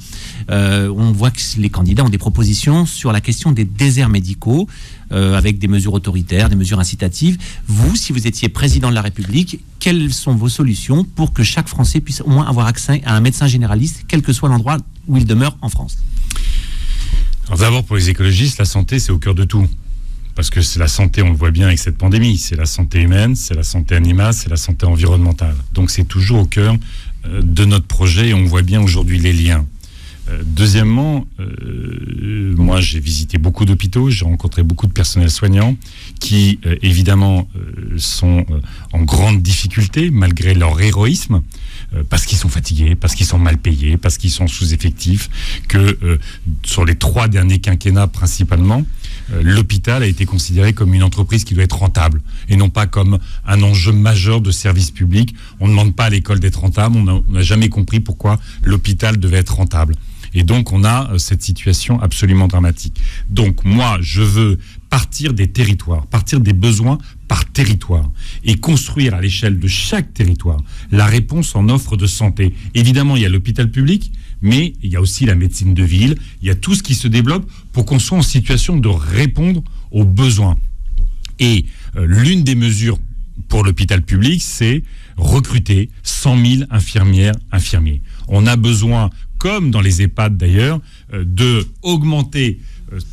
On voit que les candidats ont des propositions sur la question des déserts médicaux, avec des mesures autoritaires, des mesures incitatives. Vous, si vous étiez président de la République, quelles sont vos solutions pour que chaque Français puisse au moins avoir accès à un médecin généraliste, quel que soit l'endroit où il demeure en France? Alors d'abord, pour les écologistes, la santé, c'est au cœur de tout. Parce que c'est la santé, on le voit bien avec cette pandémie, c'est la santé humaine, c'est la santé animale, c'est la santé environnementale. Donc c'est toujours au cœur de notre projet, et on voit bien aujourd'hui les liens. Deuxièmement, moi j'ai visité beaucoup d'hôpitaux, j'ai rencontré beaucoup de personnels soignants qui évidemment sont en grande difficulté malgré leur héroïsme, parce qu'ils sont fatigués, parce qu'ils sont mal payés, parce qu'ils sont sous-effectifs, que sur les 3 derniers quinquennats principalement, l'hôpital a été considéré comme une entreprise qui doit être rentable et non pas comme un enjeu majeur de service public. On ne demande pas à l'école d'être rentable, on n'a jamais compris pourquoi l'hôpital devait être rentable. Et donc, on a cette situation absolument dramatique. Donc, moi, je veux partir des territoires, partir des besoins par territoire et construire à l'échelle de chaque territoire la réponse en offre de santé. Évidemment, il y a l'hôpital public, mais il y a aussi la médecine de ville, il y a tout ce qui se développe pour qu'on soit en situation de répondre aux besoins. Et l'une des mesures pour l'hôpital public, c'est recruter 100 000 infirmières, infirmiers. On a besoin, comme dans les EHPAD d'ailleurs, de augmenter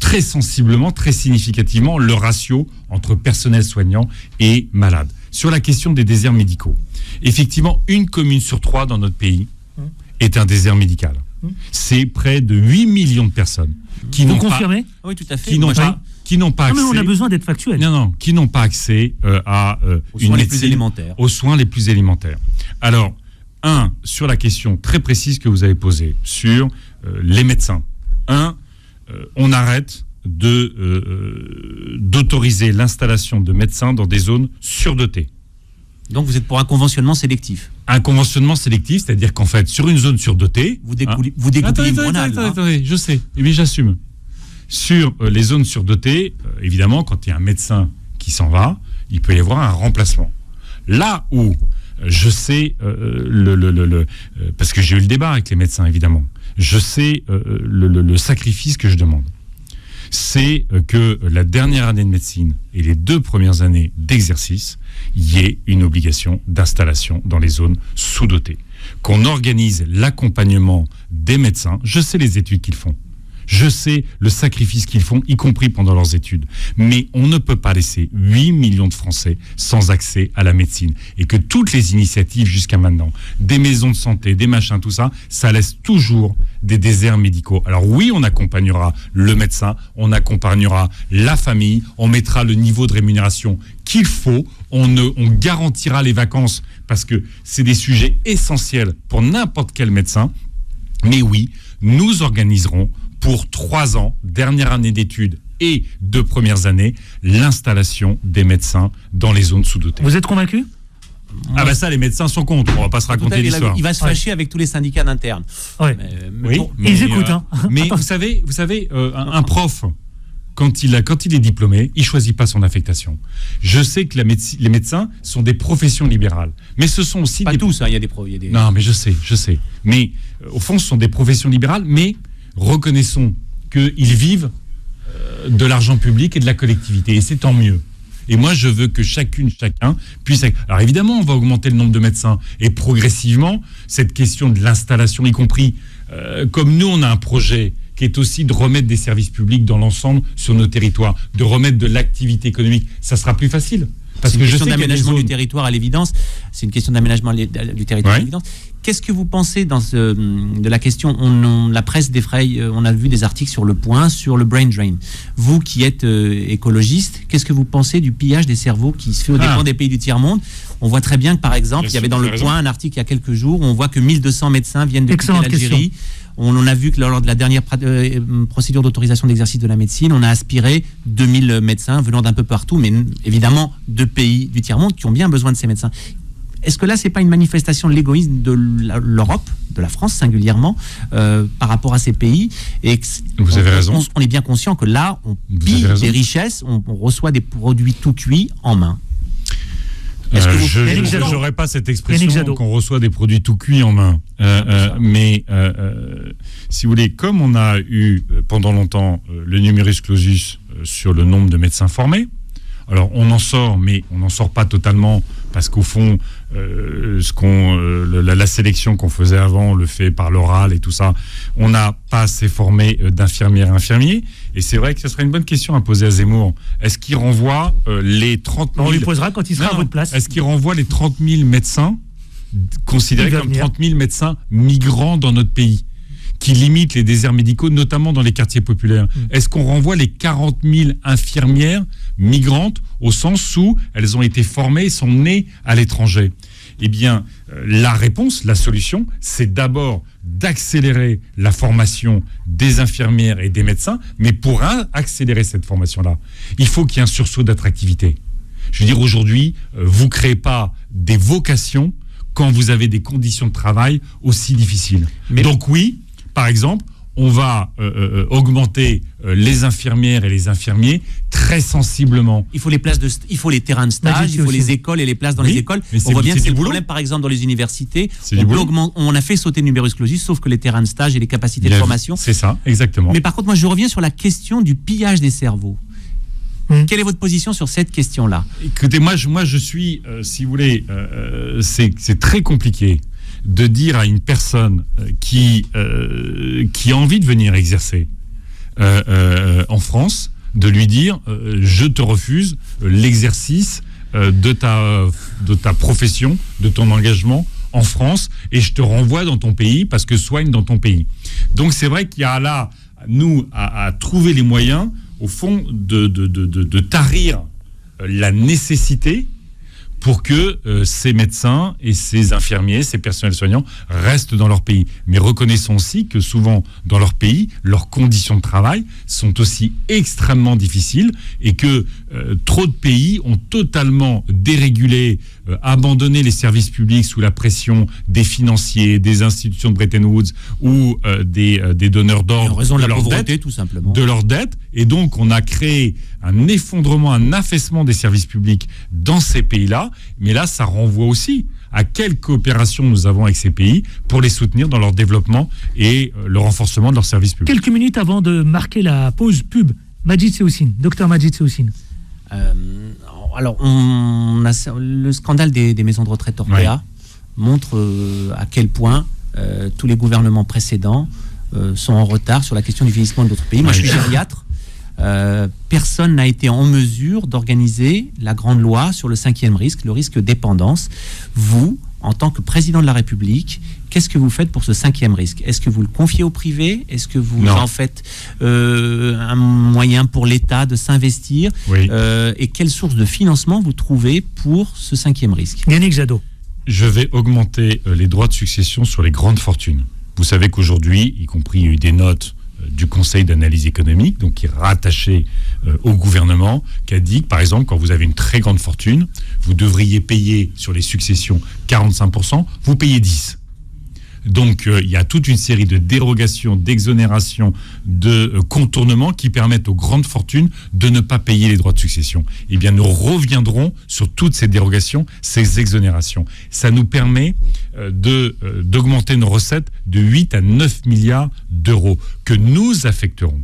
très sensiblement, très significativement le ratio entre personnel soignant et malade. Sur la question des déserts médicaux, effectivement, 1 commune sur 3 dans notre pays est un désert médical. C'est près de 8 millions de personnes qui n'ont pas... Vous confirmez ? Oui, tout à fait. Qui n'ont pas accès... Non, mais on a besoin d'être factuel. Non, qui n'ont pas accès à aux soins les plus élémentaires. Aux soins les plus élémentaires. Alors, sur la question très précise que vous avez posée, sur les médecins. On arrête d'autoriser l'installation de médecins dans des zones surdotées. Donc vous êtes pour un conventionnement sélectif. Un conventionnement sélectif, c'est-à-dire qu'en fait, sur une zone surdotée... Vous dégoûtez une grenade. Attendez, je sais, mais j'assume. Sur les zones surdotées, évidemment, quand il y a un médecin qui s'en va, il peut y avoir un remplacement. Là où je sais, parce que j'ai eu le débat avec les médecins, évidemment, je sais le sacrifice que je demande. C'est que la dernière année de médecine et les 2 premières années d'exercice, il y ait une obligation d'installation dans les zones sous-dotées. Qu'on organise l'accompagnement des médecins. Je sais les études qu'ils font. Je sais le sacrifice qu'ils font, y compris pendant leurs études. Mais on ne peut pas laisser 8 millions de Français sans accès à la médecine. Et que toutes les initiatives jusqu'à maintenant, des maisons de santé, des machins, tout ça, ça laisse toujours des déserts médicaux. Alors oui, on accompagnera le médecin, on accompagnera la famille, on mettra le niveau de rémunération qu'il faut, on garantira les vacances, parce que c'est des sujets essentiels pour n'importe quel médecin. Mais oui, nous organiserons pour 3 ans, dernière année d'études et 2 premières années, l'installation des médecins dans les zones sous-dotées. Vous êtes convaincu ? Ah ben ça, les médecins sont contre, on va pas se raconter l'histoire. Il va se fâcher avec tous les syndicats d'interne. Ouais. Oui, ils écoutent. Mais vous savez, un prof quand il est diplômé, il choisit pas son affectation. Je sais que les médecins sont des professions libérales, mais ce sont aussi pas tous. Il y a des Non, mais je sais. Mais au fond, ce sont des professions libérales. Mais reconnaissons qu'ils vivent de l'argent public et de la collectivité, et c'est tant mieux. Et moi, je veux que chacun puisse... Alors évidemment, on va augmenter le nombre de médecins. Et progressivement, cette question de l'installation, y compris, comme nous, on a un projet qui est aussi de remettre des services publics dans l'ensemble sur nos territoires, de remettre de l'activité économique, ça sera plus facile. Parce que je sais qu'il y a des zones... du territoire à l'évidence. C'est une question d'aménagement du territoire à l'évidence. Qu'est-ce que vous pensez de la question la presse défraye, on a vu des articles sur Le Point, sur le brain drain. Vous qui êtes écologiste, qu'est-ce que vous pensez du pillage des cerveaux qui se fait au dépens des pays du tiers-monde? On voit très bien que, par exemple, il y avait dans Le Point un article il y a quelques jours où on voit que 1200 médecins viennent de quitter l'Algérie. On en a vu que lors de la dernière procédure d'autorisation d'exercice de la médecine, on a aspiré 2000 médecins venant d'un peu partout, mais évidemment de pays du tiers-monde qui ont bien besoin de ces médecins. Est-ce que là, c'est pas une manifestation de l'égoïsme de l'Europe, de la France singulièrement, par rapport à ces pays? Et vous avez raison. On est bien conscient que là, on pille des richesses, on reçoit des produits tout cuits en main. Je n'aurais pas cette expression qu'on reçoit des produits tout cuits en main. Mais si vous voulez, comme on a eu pendant longtemps le numerus clausus sur le nombre de médecins formés, alors on en sort, mais on n'en sort pas totalement parce qu'au fond, la sélection qu'on faisait avant, on le fait par l'oral et tout ça. On n'a pas assez formé d'infirmières et infirmiers. Et c'est vrai que ce serait une bonne question à poser à Zemmour. Est-ce qu'il renvoie les 30 000... On lui posera quand il sera à votre place. Est-ce qu'il renvoie les 30 000 médecins considérés comme 30 000 médecins migrants dans notre pays, qui limitent les déserts médicaux, notamment dans les quartiers populaires? Est-ce qu'on renvoie les 40 000 infirmières migrantes au sens où elles ont été formées et sont nées à l'étranger? Eh bien, la réponse, la solution, c'est d'abord d'accélérer la formation des infirmières et des médecins, mais pour accélérer cette formation-là, il faut qu'il y ait un sursaut d'attractivité. Je veux dire, aujourd'hui, vous ne créez pas des vocations quand vous avez des conditions de travail aussi difficiles. Donc oui, par exemple, on va augmenter les infirmières et les infirmiers très sensiblement. Il faut les terrains de stage, il faut les écoles et les places dans les écoles. On voit bien que c'est le problème, par exemple, dans les universités. On a fait sauter le numerus clausus, sauf que les terrains de stage et les capacités de formation. C'est ça, exactement. Mais par contre, moi, je reviens sur la question du pillage des cerveaux. Quelle est votre position sur cette question-là? Écoutez, moi, je suis, si vous voulez, c'est très compliqué de dire à une personne qui a envie de venir exercer en France, de lui dire je te refuse l'exercice de ta profession, de ton engagement en France, et je te renvoie dans ton pays parce que soigne dans ton pays. Donc c'est vrai qu'il y a là, nous, à trouver les moyens, au fond, de tarir la nécessité pour que ces médecins et ces infirmiers, ces personnels soignants restent dans leur pays. Mais reconnaissons aussi que souvent, dans leur pays, leurs conditions de travail sont aussi extrêmement difficiles et que trop de pays ont totalement dérégulé, abandonné les services publics sous la pression des financiers, des institutions de Bretton Woods ou des donneurs d'ordre. En raison de la pauvreté, tout simplement. De leurs dettes. Et donc, on a créé un effondrement, un affaissement des services publics dans ces pays-là. Mais là, ça renvoie aussi à quelle coopération nous avons avec ces pays pour les soutenir dans leur développement et le renforcement de leurs services publics. Quelques minutes avant de marquer la pause pub, Majid Seoussine, docteur Majid Seoussine. Alors, le scandale des maisons de retraite Orpea montre à quel point tous les gouvernements précédents sont en retard sur la question du vieillissement de notre pays. Moi, je suis gériatre. Personne n'a été en mesure d'organiser la grande loi sur le 5e risque, le risque dépendance. Vous, en tant que président de la République, qu'est-ce que vous faites pour ce 5e risque? Est-ce que vous le confiez au privé? Est-ce que vous en faites un moyen pour l'État de s'investir? Et quelle source de financement vous trouvez pour ce 5e risque? Yannick Jadot. Je vais augmenter les droits de succession sur les grandes fortunes. Vous savez qu'aujourd'hui, y compris il y a eu des notes du Conseil d'analyse économique, donc qui est rattaché au gouvernement, qui a dit que, par exemple, quand vous avez une très grande fortune, vous devriez payer sur les successions 45%, vous payez 10%. Donc, il y a toute une série de dérogations, d'exonérations, de contournements qui permettent aux grandes fortunes de ne pas payer les droits de succession. Eh bien, nous reviendrons sur toutes ces dérogations, ces exonérations. Ça nous permet d'augmenter nos recettes de 8 à 9 milliards d'euros que nous affecterons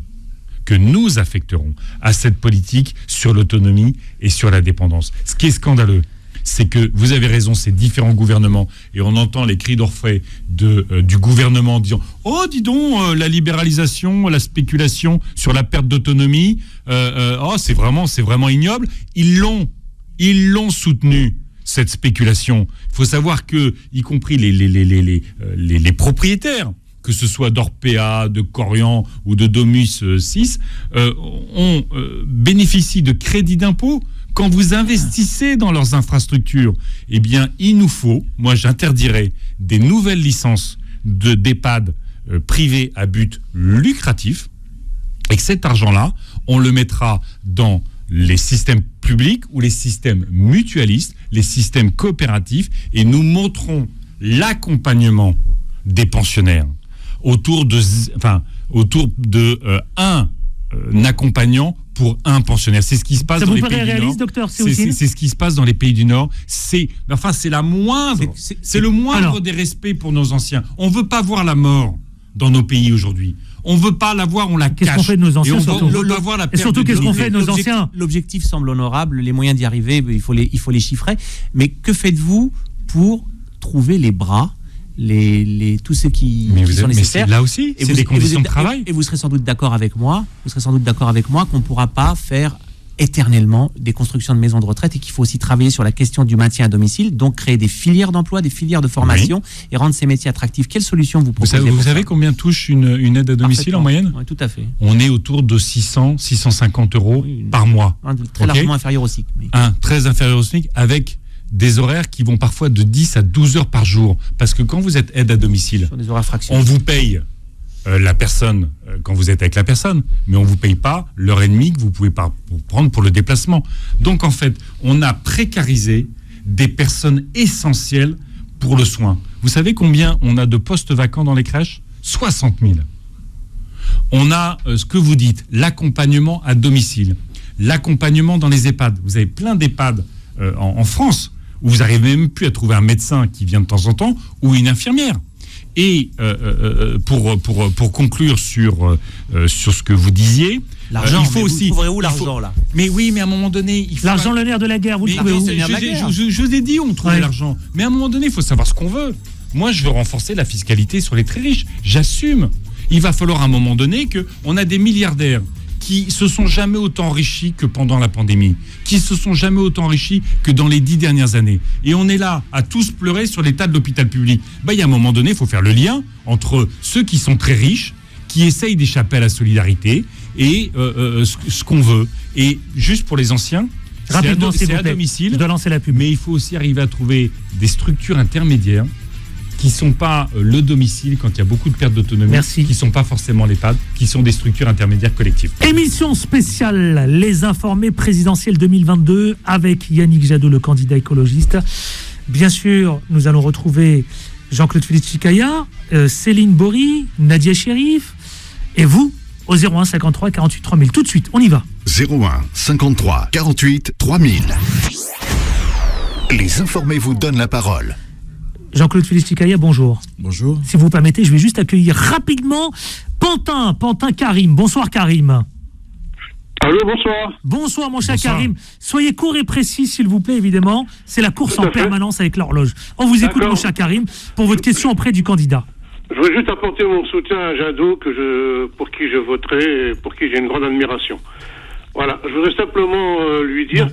à cette politique sur l'autonomie et sur la dépendance. Ce qui est scandaleux, c'est que, vous avez raison, ces différents gouvernements, et on entend les cris d'orfraie du gouvernement disant « Oh, dis donc, la libéralisation, la spéculation sur la perte d'autonomie, c'est vraiment ignoble. » Ils l'ont soutenu, cette spéculation. Il faut savoir que, y compris les propriétaires, que ce soit d'Orpea, de Corian ou de Domus 6, bénéficient de crédits d'impôt. Quand vous investissez dans leurs infrastructures, eh bien, il nous faut, moi j'interdirais des nouvelles licences d'EHPAD privés à but lucratif, et que cet argent-là, on le mettra dans les systèmes publics ou les systèmes mutualistes, les systèmes coopératifs, et nous montrons l'accompagnement des pensionnaires autour d'un accompagnant pour un pensionnaire. C'est ce qui se passe dans les pays du Nord. Docteur, c'est ce qui se passe dans les pays du Nord. C'est le moindre des respects pour nos anciens. On veut pas voir la mort dans nos pays aujourd'hui. On veut pas la voir, on la cache. Qu'est-ce qu'on fait de nos anciens, et surtout qu'est-ce qu'on fait de nos anciens? L'objectif semble honorable, les moyens d'y arriver, il faut les chiffrer. Mais que faites-vous pour trouver les bras, tous ceux qui sont nécessaires? Mais là aussi, c'est des conditions de travail. Et vous serez sans doute d'accord avec moi qu'on ne pourra pas faire éternellement des constructions de maisons de retraite et qu'il faut aussi travailler sur la question du maintien à domicile, donc créer des filières d'emploi, des filières de formation et rendre ces métiers attractifs. Quelle solution vous proposez? Vous savez combien touche une aide à domicile en moyenne? Oui, tout à fait. On est autour de 650 euros par mois. Très largement inférieur au SMIC. Très inférieur au SMIC, avec des horaires qui vont parfois de 10 à 12 heures par jour. Parce que quand vous êtes aide à domicile, on vous paye la personne quand vous êtes avec la personne, mais on ne vous paye pas l'heure et demie que vous pouvez pas prendre pour le déplacement. Donc en fait, on a précarisé des personnes essentielles pour le soin. Vous savez combien on a de postes vacants dans les crèches? 60 000. On a ce que vous dites, l'accompagnement à domicile, l'accompagnement dans les EHPAD. Vous avez plein d'EHPAD en France où vous n'arrivez même plus à trouver un médecin qui vient de temps en temps ou une infirmière. Et pour conclure sur ce que vous disiez, l'argent, il faut aussi. Vous trouverez où l'argent là? Mais oui, mais à un moment donné, il faut l'argent, le nerf de la guerre. Vous trouvez où? Je vous ai dit où on trouvait l'argent. Mais à un moment donné, il faut savoir ce qu'on veut. Moi, je veux renforcer la fiscalité sur les très riches. J'assume. Il va falloir à un moment donné qu'on a des milliardaires qui se sont jamais autant enrichis que pendant la pandémie, qui se sont jamais autant enrichis que dans les 10 dernières années. Et on est là à tous pleurer sur l'état de l'hôpital public. Il y a un moment donné, il faut faire le lien entre ceux qui sont très riches, qui essayent d'échapper à la solidarité, et ce qu'on veut. Et juste pour les anciens, rapidement, c'est à domicile. Je dois lancer la pub. Mais il faut aussi arriver à trouver des structures intermédiaires qui ne sont pas le domicile quand il y a beaucoup de pertes d'autonomie, qui ne sont pas forcément l'EHPAD, qui sont des structures intermédiaires collectives. Émission spéciale, les informés présidentiels 2022 avec Yannick Jadot, le candidat écologiste. Bien sûr, nous allons retrouver Jean-Claude Félix-Chicaya, Céline Bory, Nadia Chérif et vous au 01 53 48 3000. Tout de suite, on y va. 01 53 48 3000. Les informés vous donnent la parole. Jean-Claude Félix-Chicaya, bonjour. Bonjour. Si vous permettez, je vais juste accueillir rapidement Pantin Karim. Bonsoir Karim. Allô, bonsoir. Bonsoir mon cher Karim. Soyez court et précis s'il vous plaît, évidemment. C'est la course en permanence avec l'horloge. On vous écoute mon cher Karim pour votre question auprès du candidat. Je veux juste apporter mon soutien à Jadot, pour qui je voterai et pour qui j'ai une grande admiration. Voilà, je voudrais simplement lui dire...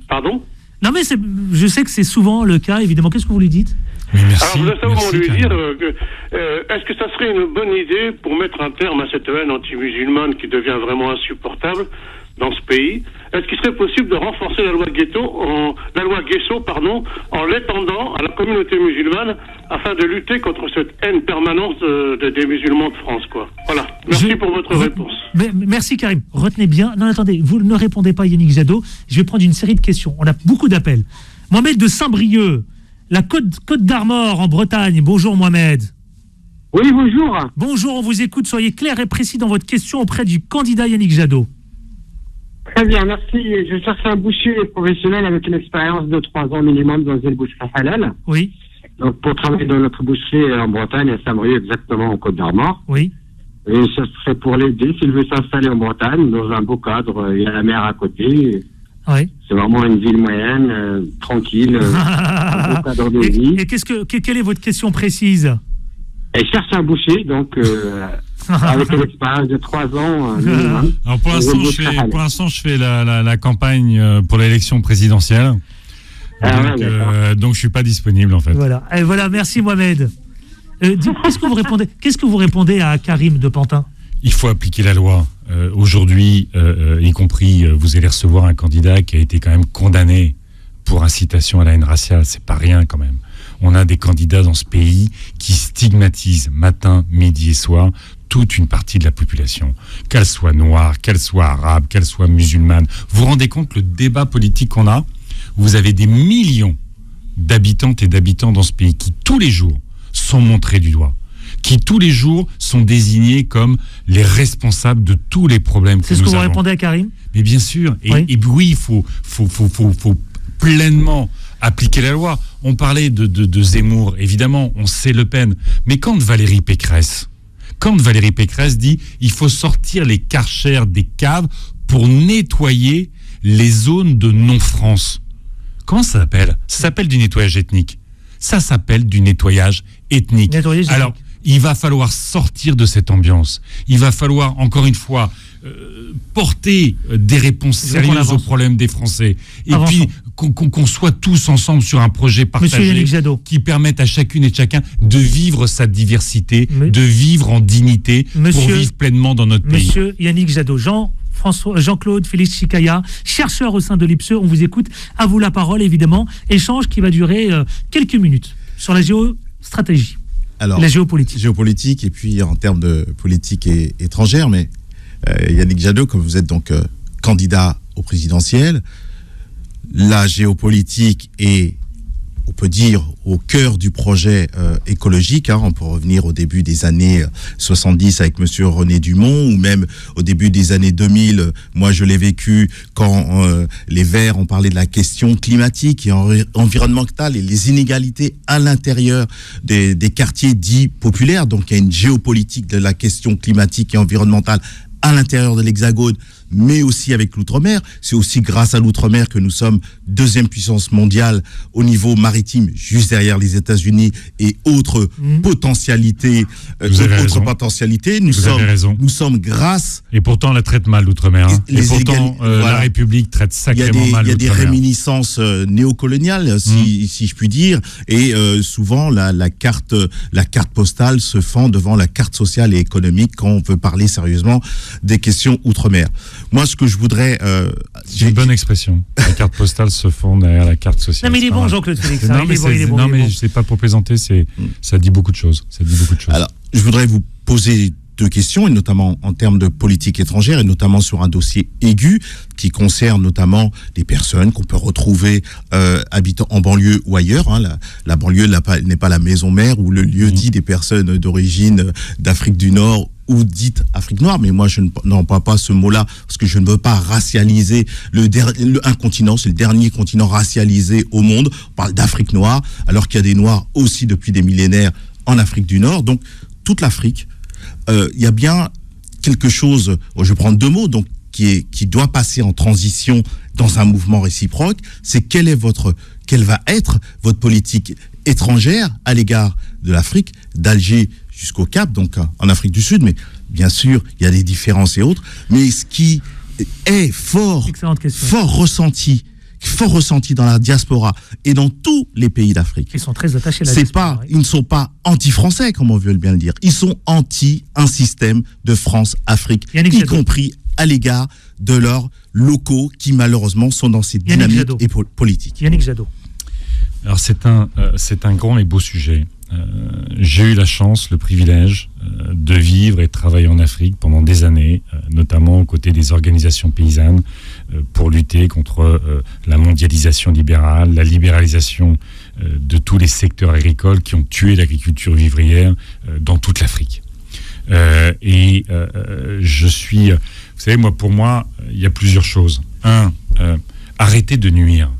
Pardon ? Non mais je sais que c'est souvent le cas, évidemment. Qu'est-ce que vous lui dites ? Alors, je voudrais simplement lui dire est-ce que ça serait une bonne idée pour mettre un terme à cette haine anti-musulmane qui devient vraiment insupportable dans ce pays? Est-ce qu'il serait possible de renforcer la loi Guesso, en l'étendant à la communauté musulmane afin de lutter contre cette haine permanente des musulmans de France, quoi. Voilà. Merci pour votre réponse. Merci Karim. Retenez bien. Non, attendez, vous ne répondez pas Yannick Jadot. Je vais prendre une série de questions. On a beaucoup d'appels. Mohamed de Saint-Brieuc, la Côte d'Armor en Bretagne. Bonjour Mohamed. Oui, bonjour. Bonjour, on vous écoute. Soyez clair et précis dans votre question auprès du candidat Yannick Jadot. Très bien, merci. Je cherche un boucher professionnel avec une expérience de 3 ans minimum dans une boucherie halal. Oui. Donc, pour travailler dans notre boucherie en Bretagne, à Saint-Brieuc, exactement en Côte-d'Armor. Oui. Et ça serait pour l'aider s'il veut s'installer en Bretagne, dans un beau cadre. Il y a la mer à côté. Oui. C'est vraiment une ville moyenne, tranquille, un beau cadre de vie. Et quelle est votre question précise? Elle cherche un boucher, donc avec une expérience de 3 ans minimum. Alors pour l'instant, je fais la campagne pour l'élection présidentielle. Donc je suis pas disponible en fait. Voilà. Et voilà, merci Mohamed. Qu'est-ce que vous répondez à Karim de Pantin? Il faut appliquer la loi. Aujourd'hui, y compris, vous allez recevoir un candidat qui a été quand même condamné pour incitation à la haine raciale. C'est pas rien quand même. On a des candidats dans ce pays qui stigmatisent matin, midi et soir toute une partie de la population, qu'elle soit noire, qu'elle soit arabe, qu'elle soit musulmane. Vous vous rendez compte le débat politique qu'on a? Vous avez des millions d'habitantes et d'habitants dans ce pays qui tous les jours sont montrés du doigt, qui tous les jours sont désignés comme les responsables de tous les problèmes que nous avons. C'est ce que vous répondez à Karim? Mais bien sûr. Et oui, il faut pleinement appliquer la loi. On parlait de Zemmour, évidemment, on sait Le Pen. Mais quand Valérie Pécresse dit il faut sortir les Karcher des caves pour nettoyer les zones de non-France. Comment ça s'appelle? Ça s'appelle du nettoyage ethnique. Ça s'appelle du nettoyage ethnique. Alors, il va falloir sortir de cette ambiance. Il va falloir, encore une fois, porter des réponses sérieuses aux problèmes des Français. Et puis, qu'on soit tous ensemble sur un projet partagé qui permette à chacune et chacun de vivre sa diversité, de vivre en dignité, pour vivre pleinement dans notre pays. Monsieur Yannick Jadot, Jean-Claude Félix Chicaya, chercheur au sein de l'IPSE, on vous écoute. À vous la parole, évidemment. Échange qui va durer quelques minutes sur la géostratégie. Alors, la géopolitique. Géopolitique et puis en termes de politique étrangère, mais Yannick Jadot, comme vous êtes donc candidat au présidentiel, la géopolitique est, on peut dire, au cœur du projet écologique. On peut revenir au début des années 70 avec monsieur René Dumont, ou même au début des années 2000. Moi, je l'ai vécu quand les Verts ont parlé de la question climatique et environnementale et les inégalités à l'intérieur des quartiers dits populaires. Donc, il y a une géopolitique de la question climatique et environnementale à l'intérieur de l'Hexagone, mais aussi avec l'outre-mer. C'est aussi grâce à l'outre-mer que nous sommes deuxième puissance mondiale au niveau maritime, juste derrière les États-Unis et autres potentialités. Nous sommes grâce. Et pourtant, on la traite mal l'outre-mer. Et pourtant, la République traite sacrément mal l'outre-mer. Il y a des réminiscences néocoloniales, si je puis dire. Et souvent, la carte postale se fend devant la carte sociale et économique quand on veut parler sérieusement des questions outre-mer. Moi, ce que je voudrais... c'est une bonne expression. La carte postale se fond derrière la carte sociale. Non, mais il est bon, Jean-Claude Félix. Non, mais c'est pas pour plaisanter, ça dit beaucoup de choses. Alors, je voudrais vous poser 2 questions, et notamment en termes de politique étrangère, et notamment sur un dossier aigu qui concerne notamment des personnes qu'on peut retrouver habitant en banlieue ou ailleurs. La banlieue n'est pas la maison mère ou le lieu dit des personnes d'origine d'Afrique du Nord ou dite Afrique noire, mais moi je n'emploie pas ce mot-là parce que je ne veux pas racialiser un continent. C'est le dernier continent racialisé au monde. On parle d'Afrique noire, alors qu'il y a des Noirs aussi depuis des millénaires en Afrique du Nord. Donc toute l'Afrique, il y a bien quelque chose, je vais prendre 2 mots, donc qui doit passer en transition dans un mouvement réciproque. C'est quelle va être votre politique étrangère à l'égard de l'Afrique, d'Alger jusqu'au Cap, donc en Afrique du Sud, mais bien sûr, il y a des différences et autres, mais ce qui est fort ressenti dans la diaspora et dans tous les pays d'Afrique. Ils sont très attachés à la diaspora. Ils ne sont pas anti-français, comme on veut bien le dire. Ils sont anti un système de France-Afrique, y compris à l'égard de leurs locaux qui, malheureusement, sont dans cette dynamique politiques. Yannick Jadot. Alors, c'est un grand et beau sujet. j'ai eu la chance, le privilège de vivre et de travailler en Afrique pendant des années, notamment aux côtés des organisations paysannes, pour lutter contre la mondialisation libérale, la libéralisation de tous les secteurs agricoles qui ont tué l'agriculture vivrière dans toute l'Afrique. Je suis... Vous savez, pour moi, il y a plusieurs choses. Arrêtez de nuire.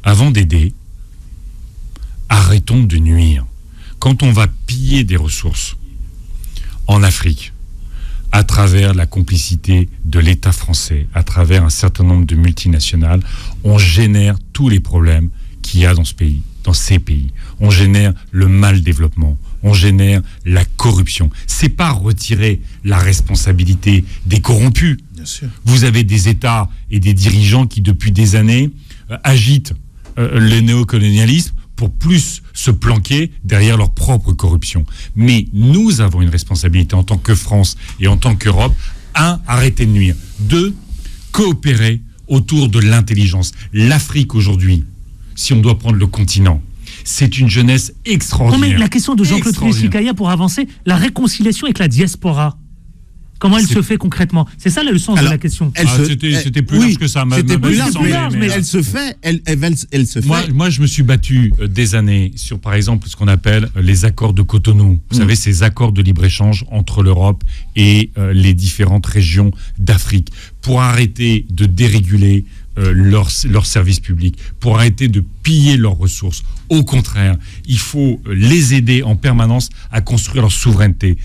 Avant d'aider, arrêtons de nuire. Quand on va piller des ressources en Afrique, à travers la complicité de l'État français, à travers un certain nombre de multinationales, on génère tous les problèmes qu'il y a dans ce pays, dans ces pays. On génère le mal développement, on génère la corruption. C'est pas retirer la responsabilité des corrompus. Bien sûr. Vous avez des États et des dirigeants qui, depuis des années, agitent le néocolonialisme pour plus se planquer derrière leur propre corruption. Mais nous avons une responsabilité en tant que France et en tant qu'Europe. 1, arrêter de nuire. 2, coopérer autour de l'intelligence. L'Afrique aujourd'hui, si on doit prendre le continent, c'est une jeunesse extraordinaire. Non mais la question de Jean-Claude Félicien pour avancer, la réconciliation avec la diaspora. Comment elle se fait concrètement? C'est ça le sens de la question. C'était plus large que ça. C'était plus large, mais elle se fait. Elle se fait. Moi, je me suis battu des années sur, par exemple, ce qu'on appelle les accords de Cotonou. Vous savez, ces accords de libre-échange entre l'Europe et les différentes régions d'Afrique pour arrêter de déréguler leurs services publics, pour arrêter de piller leurs ressources. Au contraire, il faut les aider en permanence à construire leur souveraineté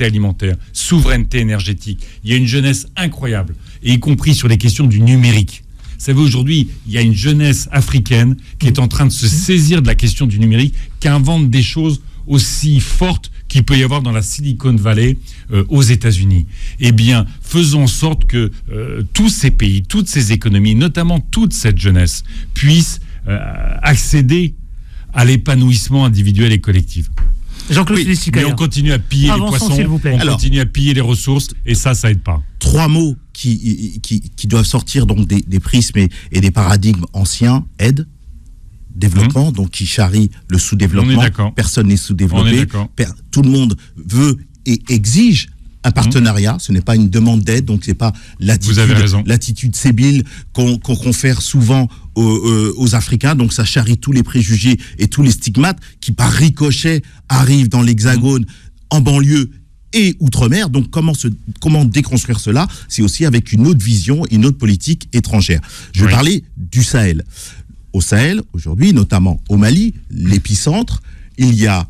alimentaire, souveraineté énergétique. Il y a une jeunesse incroyable, et y compris sur les questions du numérique. Vous savez, aujourd'hui, il y a une jeunesse africaine qui est en train de se saisir de la question du numérique, qui invente des choses aussi fortes qu'il peut y avoir dans la Silicon Valley aux États-Unis. Eh bien, faisons en sorte que tous ces pays, toutes ces économies, notamment toute cette jeunesse, puissent accéder à l'épanouissement individuel et collectif. Jean-Claude Félicien. Mais on continue à piller les poissons, on continue à piller les ressources, et ça aide pas. 3 mots qui doivent sortir donc des prismes et des paradigmes anciens: aide, développement, donc qui charrie le sous-développement. Personne n'est sous-développé. Tout le monde veut et exige un partenariat. Ce n'est pas une demande d'aide, donc c'est pas l'attitude sébile qu'on confère souvent aux Africains. Donc ça charrie tous les préjugés et tous les stigmates qui, par ricochet, arrivent dans l'Hexagone, en banlieue et outre-mer. Donc comment déconstruire cela? C'est aussi avec une autre vision, une autre politique étrangère. Je vais parler du Sahel. Au Sahel, aujourd'hui, notamment au Mali, l'épicentre, il y a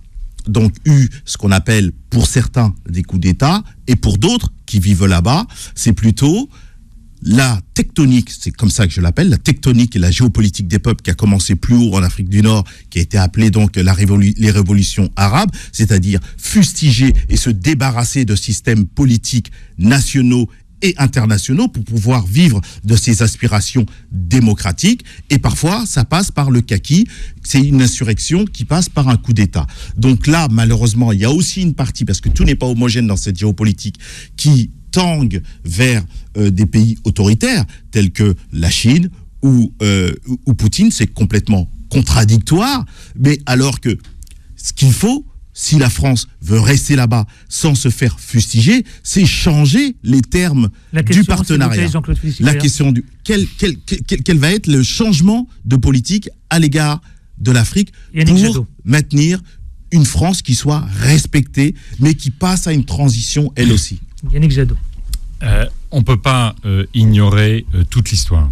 donc eu ce qu'on appelle, pour certains, des coups d'État, et pour d'autres qui vivent là-bas, c'est plutôt la tectonique, c'est comme ça que je l'appelle, la tectonique et la géopolitique des peuples qui a commencé plus haut en Afrique du Nord, qui a été appelée donc les révolutions arabes, c'est-à-dire fustiger et se débarrasser de systèmes politiques nationaux et internationaux pour pouvoir vivre de ces aspirations démocratiques. Et parfois, ça passe par le kaki. C'est une insurrection qui passe par un coup d'État. Donc là, malheureusement, il y a aussi une partie, parce que tout n'est pas homogène dans cette géopolitique, qui tangue vers des pays autoritaires, tels que la Chine ou Poutine. C'est complètement contradictoire. Mais alors que ce qu'il faut, si la France veut rester là-bas sans se faire fustiger, c'est changer les termes du partenariat. La question du quel va être le changement de politique à l'égard de l'Afrique pour maintenir une France qui soit respectée, mais qui passe à une transition elle aussi. Yannick Jadot. On ne peut pas ignorer toute l'histoire,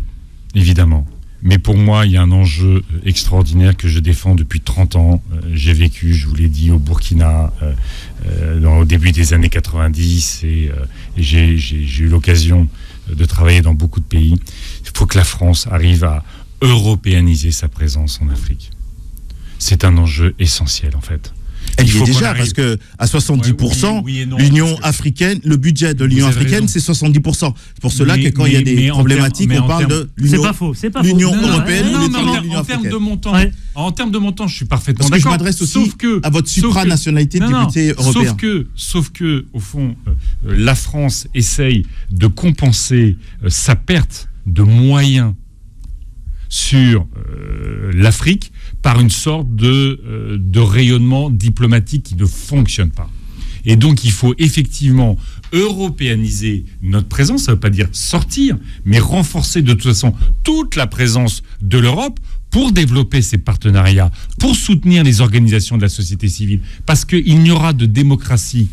évidemment. Mais pour moi, il y a un enjeu extraordinaire que je défends depuis 30 ans. J'ai vécu, je vous l'ai dit, au Burkina au début des années 90 et j'ai eu l'occasion de travailler dans beaucoup de pays. Il faut que la France arrive à européaniser sa présence en Afrique. C'est un enjeu essentiel, en fait. Elle y est déjà, parce que à 70%, l'Union africaine, le budget de l'Union africaine, c'est 70%. C'est pour cela que quand il y a des problématiques, on parle de l'Union européenne ou l'Union africaine. En termes de montant, je suis parfaitement d'accord. Parce que je m'adresse aussi à votre supranationalité de député européen. Sauf que, au fond, la France essaye de compenser sa perte de moyens sur l'Afrique par une sorte de rayonnement diplomatique qui ne fonctionne pas. Et donc, il faut effectivement européaniser notre présence. Ça ne veut pas dire sortir, mais renforcer de toute façon toute la présence de l'Europe pour développer ces partenariats, pour soutenir les organisations de la société civile. Parce qu'il n'y aura de démocratie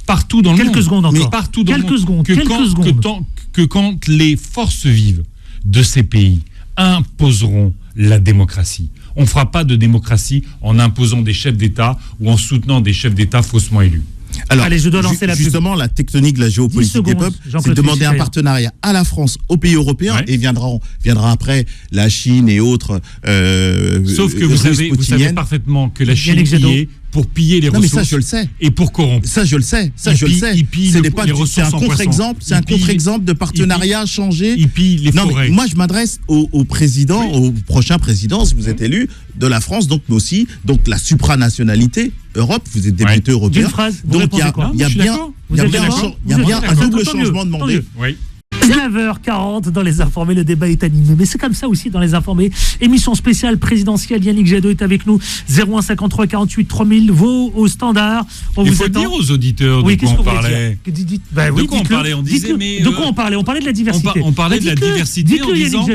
partout dans le monde. Quelques secondes encore. Mais partout dans quelques le monde. Secondes. Que quand les forces vives de ces pays imposeront la démocratie. On ne fera pas de démocratie en imposant des chefs d'État ou en soutenant des chefs d'État faussement élus. Alors, allez, je dois lancer justement, la tectonique de la géopolitique des peuples, c'est de demander un partenariat à la France, aux pays européens, et viendra après la Chine et autres. Sauf que vous savez parfaitement que la Chine y est pour piller les ressources. Mais ça, je le sais. Et pour corrompre. Ça, je le sais. C'est un contre-exemple. C'est un contre-exemple de partenariat changé. Il pille les forêts. Mais moi, je m'adresse au président, au prochain président, si vous êtes élu, de la France, donc mais aussi la supranationalité. Europe, vous êtes député européen. D'une phrase, donc il y a bien un double changement demandé. Oui. 9h40 dans Les Informés, le débat est animé. Mais c'est comme ça aussi dans Les Informés. Émission spéciale présidentielle, Yannick Jadot est avec nous. 01 53 48 3000, vos au standard. Il faut dire aux auditeurs de quoi on parlait. De quoi on parlait? On disait, mais... De quoi on parlait? On parlait de la diversité. On parlait de la diversité en disant,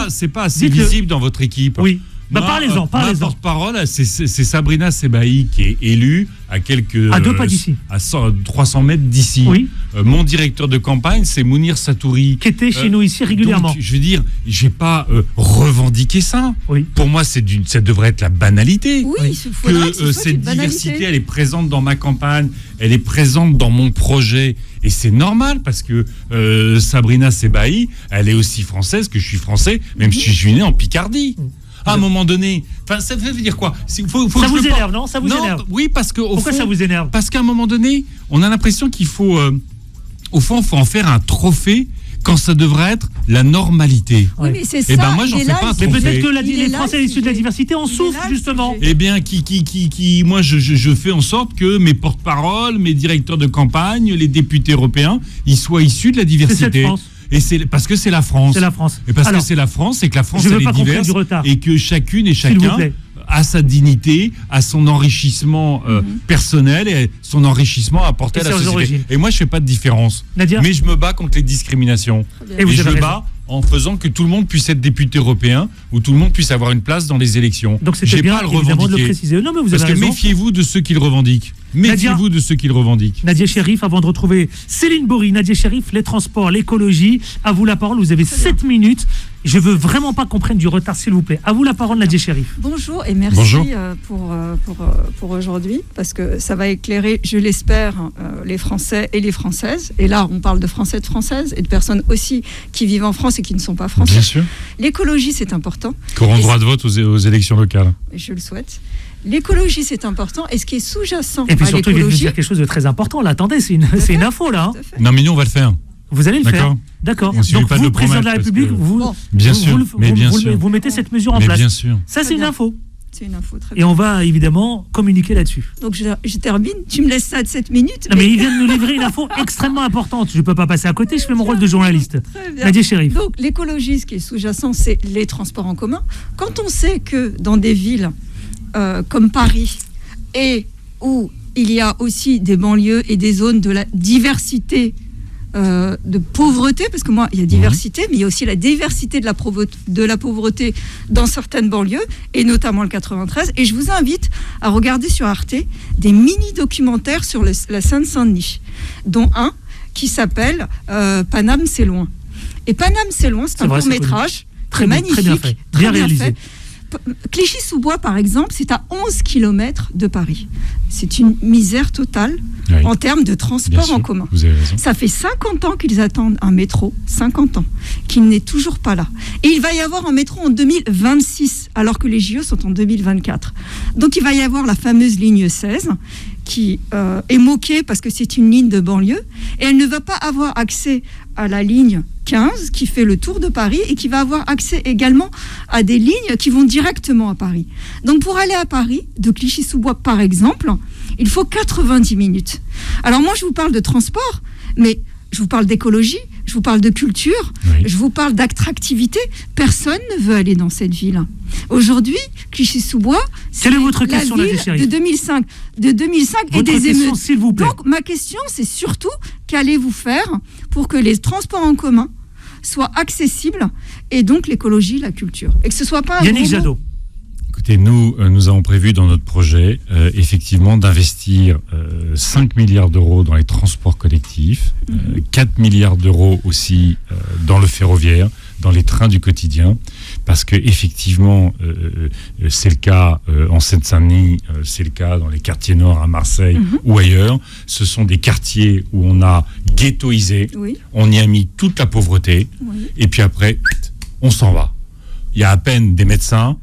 c'est pas assez visible dans votre équipe. Oui. Parlez-en. Ma porte-parole, c'est Sabrina Sebahi qui est élue à à 2 pas d'ici. À 300 mètres d'ici. Oui. Mon directeur de campagne, c'est Mounir Satouri. Qui était chez nous ici régulièrement. Donc, je veux dire, j'ai pas revendiqué ça. Oui. Pour moi, ça devrait être la banalité. Oui, que cette diversité, elle est présente dans ma campagne, elle est présente dans mon projet. Et c'est normal parce que Sabrina Sebahi, elle est aussi française que je suis français, même si je suis né en Picardie. À un moment donné, ça veut dire quoi? Ça vous énerve, non? Ça vous énerve? Oui, parce que pourquoi ça vous énerve? Parce qu'à un moment donné, on a l'impression qu'il faut, au fond, en faire un trophée quand ça devrait être la normalité. Oui, mais c'est ça. Et moi, j'en fais pas un trophée. Mais peut-être que les Français issus de la diversité en souffrent justement. Eh bien, moi, je fais en sorte que mes porte-paroles, mes directeurs de campagne, les députés européens, ils soient issus de la diversité. C'est cette France. Et c'est parce que c'est la France. C'est la France. Et parce que c'est la France et que la France elle est diverse et que chacune et chacun a sa dignité, a son enrichissement personnel et son enrichissement à apporter à la société. Origines. Et moi, je fais pas de différence. Nadia. Mais je me bats contre les discriminations. Et je me bats en faisant que tout le monde puisse être député européen ou tout le monde puisse avoir une place dans les élections. Donc c'était bien, évidemment, de le préciser. Non, mais vous avez raison. Méfiez-vous de ceux qui le revendiquent. Méfiez-vous de ceux qui le revendiquent. Nadia Cherif, avant de retrouver Céline Bory. Nadia Cherif, les transports, l'écologie. À vous la parole, vous avez 7 minutes. Je veux vraiment pas qu'on prenne du retard, s'il vous plaît. À vous la parole, Nadia Cherif. Bonjour et merci pour aujourd'hui, parce que ça va éclairer, je l'espère, les Français et les Françaises. Et là, on parle de Français, de Françaises et de personnes aussi qui vivent en France et qui ne sont pas français. Bien sûr. L'écologie, c'est important. Qu'on rende droit de vote aux élections locales. Je le souhaite. L'écologie, c'est important. Et ce qui est sous-jacent à l'écologie... Et puis surtout, il vient de dire quelque chose de très important. Là, attendez, c'est une info, là. Non, mais nous, on va le faire. Vous allez le faire. D'accord. Donc, vous, président de la République, vous mettez cette mesure en place. Bien sûr. Ça, c'est une info. C'est une info très bien. Et on va évidemment communiquer là-dessus. Donc je termine, tu me laisses ça de 7 minutes. Non, mais il vient de nous livrer une info extrêmement importante. Je ne peux pas passer à côté, je fais mon rôle de journaliste. Nadia Cherif. Donc l'écologie, ce qui est sous-jacent, c'est les transports en commun. Quand on sait que dans des villes comme Paris, et où il y a aussi des banlieues et des zones de la diversité, de pauvreté, parce que moi, il y a diversité, mais il y a aussi la diversité de la pauvreté dans certaines banlieues, et notamment le 93. Et je vous invite à regarder sur Arte des mini-documentaires sur la Seine-Saint-Denis, dont un qui s'appelle Paname, c'est loin. Et Paname, c'est loin, c'est un court-métrage très magnifique, très bien fait, bien réalisé. Clichy-sous-Bois, par exemple, c'est à 11 km de Paris. C'est une misère totale en termes de transport en commun. Vous avez raison. Ça fait 50 ans qu'ils attendent un métro, 50 ans, qu'il n'est toujours pas là. Et il va y avoir un métro en 2026, alors que les JO sont en 2024. Donc il va y avoir la fameuse ligne 16, qui est moquée parce que c'est une ligne de banlieue, et elle ne va pas avoir accès à la ligne 15 qui fait le tour de Paris et qui va avoir accès également à des lignes qui vont directement à Paris. Donc pour aller à Paris, de Clichy-sous-Bois par exemple, il faut 90 minutes. Alors moi je vous parle de transport, mais je vous parle d'écologie, je vous parle de culture, je vous parle d'attractivité. Personne ne veut aller dans cette ville. Aujourd'hui, Clichy-sous-Bois, c'est la ville de 2005, et des émeutes. S'il vous plaît. Donc ma question, c'est surtout qu'allez-vous faire pour que les transports en commun soient accessibles, et donc l'écologie, la culture, et que ce soit pas Yannick Jadot. Écoutez, nous avons prévu dans notre projet, effectivement, d'investir 5 milliards d'euros dans les transports collectifs, 4 milliards d'euros aussi dans le ferroviaire, dans les trains du quotidien, parce que effectivement, c'est le cas en Seine-Saint-Denis, c'est le cas dans les quartiers nord à Marseille ou ailleurs. Ce sont des quartiers où on a ghettoisé, on y a mis toute la pauvreté, et puis après, on s'en va. Il y a à peine des médecins,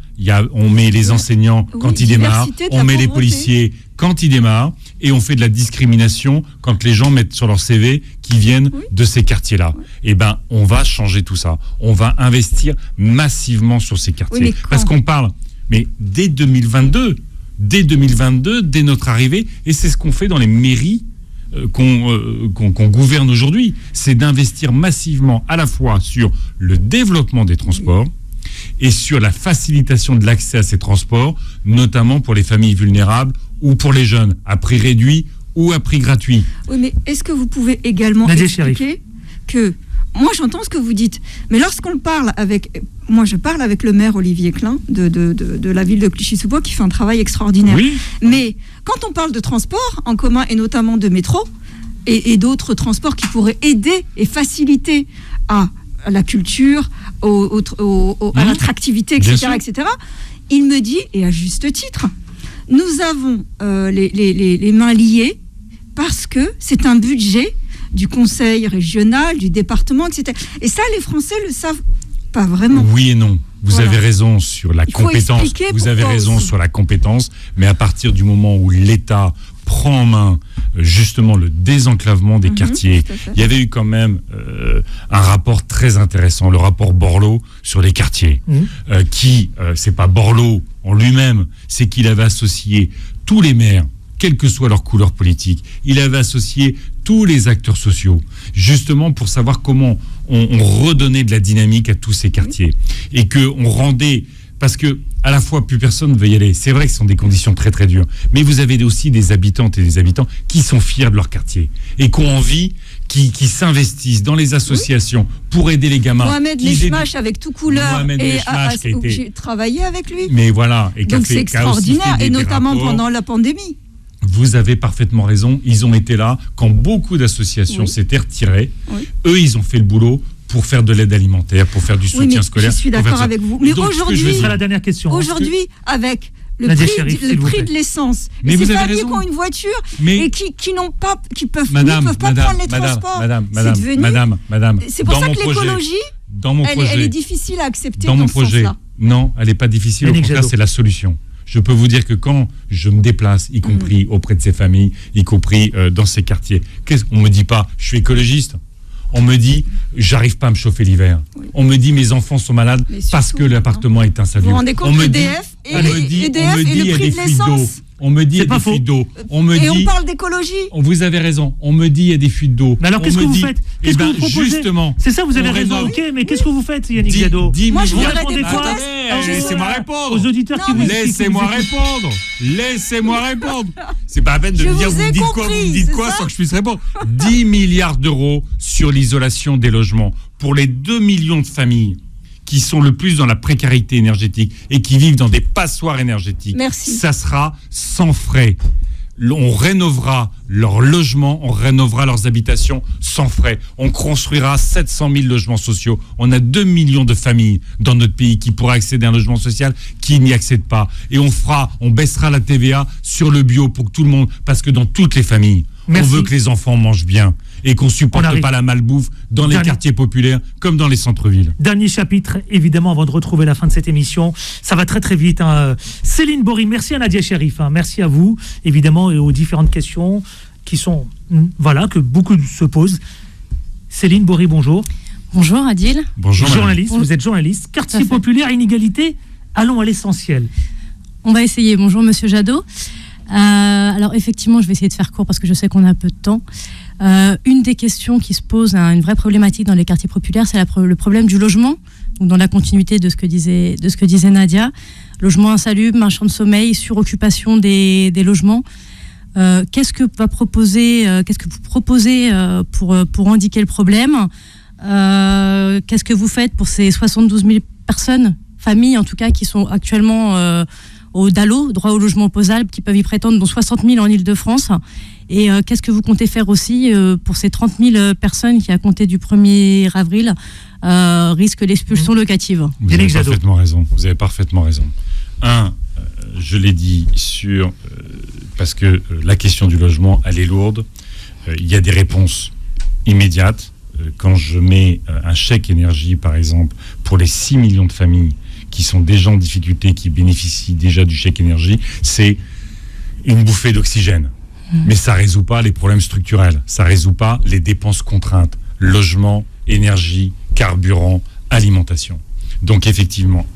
on met les enseignants quand ils démarrent, on met les policiers quand ils démarrent, et on fait de la discrimination quand les gens mettent sur leur CV qu'ils viennent de ces quartiers-là. Eh bien, on va changer tout ça. On va investir massivement sur ces quartiers. Parce qu'on parle, mais dès 2022, dès notre arrivée, et c'est ce qu'on fait dans les mairies qu'on gouverne aujourd'hui, c'est d'investir massivement à la fois sur le développement des transports, et sur la facilitation de l'accès à ces transports, notamment pour les familles vulnérables ou pour les jeunes, à prix réduit ou à prix gratuit. Oui, mais est-ce que vous pouvez également expliquer que... Moi, j'entends ce que vous dites, mais lorsqu'on parle avec... Moi, je parle avec le maire Olivier Klein de la ville de Clichy-sous-Bois, qui fait un travail extraordinaire. Oui. Mais quand on parle de transport en commun, et notamment de métro, et d'autres transports qui pourraient aider et faciliter à la culture, à l'attractivité, etc., etc., il me dit, et à juste titre, nous avons les mains liées parce que c'est un budget du conseil régional, du département, etc. Et ça, les Français le savent pas vraiment. Oui et non. Vous avez raison sur la compétence. Vous avez raison sur la compétence, mais à partir du moment où l'État prend en main justement le désenclavement des quartiers, il y avait eu quand même un rapport très intéressant, le rapport Borloo sur les quartiers, c'est pas Borloo en lui-même, c'est qu'il avait associé tous les maires, quelle que soit leur couleur politique, il avait associé tous les acteurs sociaux, justement pour savoir comment on redonnait de la dynamique à tous ces quartiers, et qu'on rendait... Parce que à la fois, plus personne ne veut y aller. C'est vrai que ce sont des conditions très très dures. Mais vous avez aussi des habitantes et des habitants qui sont fiers de leur quartier et qui ont envie, qui s'investissent dans les associations pour aider les gamins. Mohamed Lechmash avec tout couleur. J'ai travaillé avec lui. Mais voilà. Donc c'est extraordinaire, et notamment pendant la pandémie. Vous avez parfaitement raison. Ils ont été là quand beaucoup d'associations s'étaient retirées. Eux, ils ont fait le boulot pour faire de l'aide alimentaire, pour faire du soutien scolaire. Je suis d'accord avec vous. Mais aujourd'hui, ce sera la dernière question. Aujourd'hui, avec le prix de l'essence, et ces familles qui ont une voiture et qui n'ont pas, qui peuvent pas prendre les transports. Madame, c'est pour ça que l'écologie, elle est difficile à accepter dans mon projet. Non, elle n'est pas difficile. Au contraire, c'est la solution. Je peux vous dire que quand je me déplace, y compris auprès de ces familles, y compris dans ces quartiers, on me dit pas, je suis écologiste. On me dit, j'arrive pas à me chauffer l'hiver. On me dit, mes enfants sont malades parce que l'appartement est insalubre. Vous vous rendez compte, EDF et le prix de l'essence. On me dit, il y a des fuites d'eau. On parle d'écologie. Vous avez raison. On me dit, il y a des fuites d'eau. Mais alors, qu'est-ce que vous faites? Qu'est-ce que vous proposez? Justement. C'est ça, vous avez raison. Ok, mais qu'est-ce que vous faites, Yannick Jadot? Moi, je voudrais des protestes. Laissez-moi répondre. Aux auditeurs qui vous Laissez-moi répondre. Laissez-moi répondre. C'est pas la peine de me dire, vous me dites quoi sans que je puisse répondre. 10 milliards d'euros sur l'isolation des logements pour les 2 millions de familles qui sont le plus dans la précarité énergétique et qui vivent dans des passoires énergétiques. Merci. Ça sera sans frais. On rénovera leurs logements, on rénovera leurs habitations sans frais. On construira 700 000 logements sociaux. On a 2 millions de familles dans notre pays qui pourraient accéder à un logement social, qui n'y accèdent pas. Et on baissera la TVA sur le bio pour tout le monde, parce que dans toutes les familles, on veut que les enfants mangent bien et qu'on ne supporte pas la malbouffe dans les quartiers populaires comme dans les centres-villes. Dernier chapitre, évidemment, avant de retrouver la fin de cette émission. Ça va très très vite. Céline Bory, merci à Nadia Cherif. Merci à vous, évidemment, et aux différentes questions qui sont, que beaucoup se posent. Céline Bory, bonjour. Bonjour Adil. Bonjour. Journaliste, vous êtes journaliste. Quartier populaire, inégalité, allons à l'essentiel. On va essayer. Bonjour Monsieur Jadot. Alors effectivement, je vais essayer de faire court parce que je sais qu'on a peu de temps. Une des questions qui se pose, une vraie problématique dans les quartiers populaires, c'est le problème du logement, donc dans la continuité de ce que disait Nadia. Logement insalubre, marchand de sommeil, suroccupation des logements. Qu'est-ce que vous proposez pour endiguer le problème? Qu'est-ce que vous faites pour ces 72 000 personnes, familles en tout cas, qui sont actuellement au DALO, droit au logement opposable, qui peuvent y prétendre, dont 60 000 en Ile-de-France? Et qu'est-ce que vous comptez faire aussi pour ces 30 000 personnes qui, à compter du 1er avril, risquent l'expulsion locative? Vous avez parfaitement raison. Vous avez parfaitement raison. Je l'ai dit parce que la question du logement, elle est lourde. Il y a des réponses immédiates. Quand je mets un chèque énergie, par exemple, pour les 6 millions de familles qui sont déjà en difficulté, qui bénéficient déjà du chèque énergie, c'est une bouffée d'oxygène. Mais ça ne résout pas les problèmes structurels. Ça ne résout pas les dépenses contraintes. Logement, énergie, carburant, alimentation. Donc effectivement,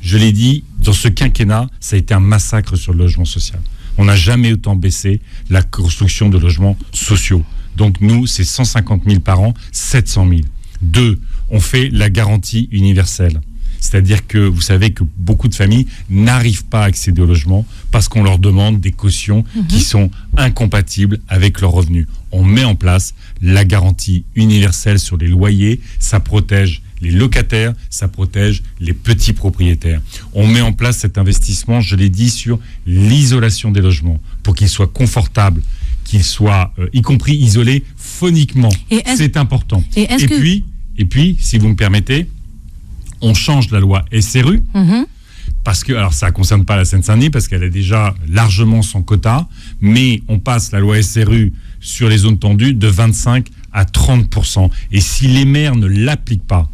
je l'ai dit, dans ce quinquennat, ça a été un massacre sur le logement social. On n'a jamais autant baissé la construction de logements sociaux. Donc nous, c'est 150 000 par an, 700 000. 2, on fait la garantie universelle. C'est-à-dire que vous savez que beaucoup de familles n'arrivent pas à accéder au logement parce qu'on leur demande des cautions qui sont incompatibles avec leurs revenus. On met en place la garantie universelle sur les loyers, ça protège les locataires, ça protège les petits propriétaires. On met en place cet investissement, je l'ai dit, sur l'isolation des logements pour qu'ils soient confortables, qu'ils soient y compris isolés phoniquement. C'est important. Et puis, si vous me permettez, on change la loi SRU, parce que, alors ça ne concerne pas la Seine-Saint-Denis, parce qu'elle a déjà largement son quota, mais on passe la loi SRU sur les zones tendues de 25 à 30%. Et si les maires ne l'appliquent pas,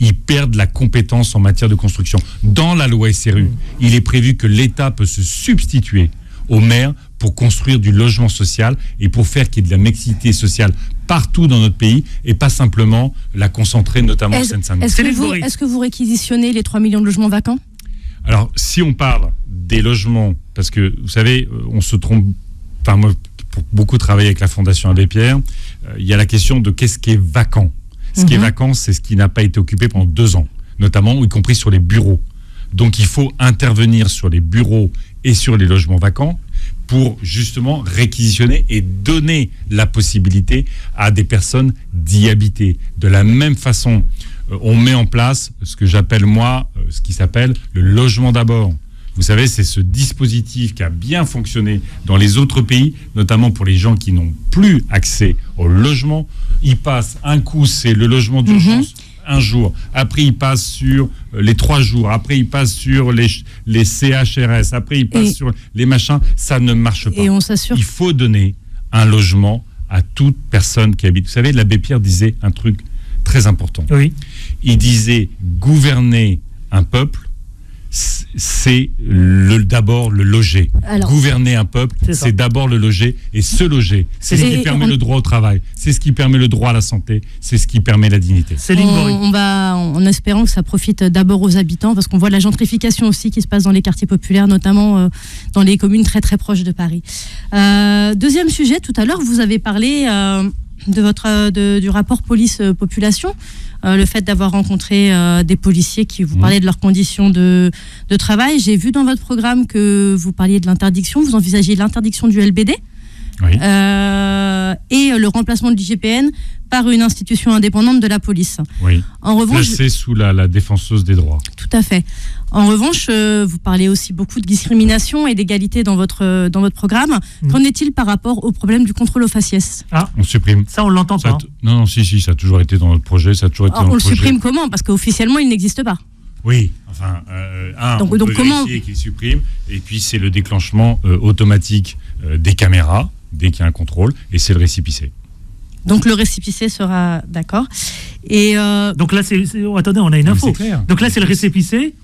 ils perdent la compétence en matière de construction. Dans la loi SRU, il est prévu que l'État peut se substituer aux maires pour construire du logement social et pour faire qu'il y ait de la mixité sociale partout dans notre pays et pas simplement la concentrer notamment en Seine-Saint-Denis. Est-ce que vous réquisitionnez les 3 millions de logements vacants? Alors, si on parle des logements, parce que vous savez, on se trompe, enfin moi, pour beaucoup travailler avec la Fondation Abbé Pierre, il y a la question de qu'est-ce qui est vacant. Ce qui est vacant, c'est ce qui n'a pas été occupé pendant 2 ans, notamment, y compris sur les bureaux. Donc, il faut intervenir sur les bureaux et sur les logements vacants pour justement réquisitionner et donner la possibilité à des personnes d'y habiter. De la même façon, on met en place ce que j'appelle moi, ce qui s'appelle le logement d'abord. Vous savez, c'est ce dispositif qui a bien fonctionné dans les autres pays, notamment pour les gens qui n'ont plus accès au logement. Ils passent un coup, c'est le logement d'urgence, un jour. Après, ils passent sur les 3 jours. Après, ils passent sur les CHRS. Après, ils passent sur les machins. Ça ne marche pas. Et on s'assure. Il faut donner un logement à toute personne qui habite. Vous savez, l'abbé Pierre disait un truc très important. Oui. Il disait gouverner un peuple, c'est d'abord le loger. Alors, gouverner un peuple, c'est d'abord le loger. Et se loger, c'est ce qui permet le droit au travail, c'est ce qui permet le droit à la santé, c'est ce qui permet la dignité. On va, en espérant que ça profite d'abord aux habitants, parce qu'on voit la gentrification aussi qui se passe dans les quartiers populaires, notamment dans les communes très très proches de Paris. Deuxième sujet, tout à l'heure, vous avez parlé du rapport police-population. Le fait d'avoir rencontré des policiers qui vous parlaient de leurs conditions de travail. J'ai vu dans votre programme que vous parliez de l'interdiction, vous envisagez l'interdiction du LBD et le remplacement de l'IGPN par une institution indépendante de la police. Oui, en revanche, placée sous la défenseuse des droits. Tout à fait. En revanche, vous parlez aussi beaucoup de discrimination et d'égalité dans votre programme. Qu'en est-il par rapport au problème du contrôle aux faciès? On supprime. Ça, on l'entend pas. Non, si, ça a toujours été dans notre projet. Ça a toujours été dans on notre le supprime comment? Parce qu'officiellement, il n'existe pas. Oui, enfin, on peut comment vérifier qu'il supprime, et puis c'est le déclenchement automatique des caméras dès qu'il y a un contrôle, et c'est le récipicé. Donc le récipicé sera d'accord. Et donc là, attendez, on a une info. Donc là, c'est le récipicé.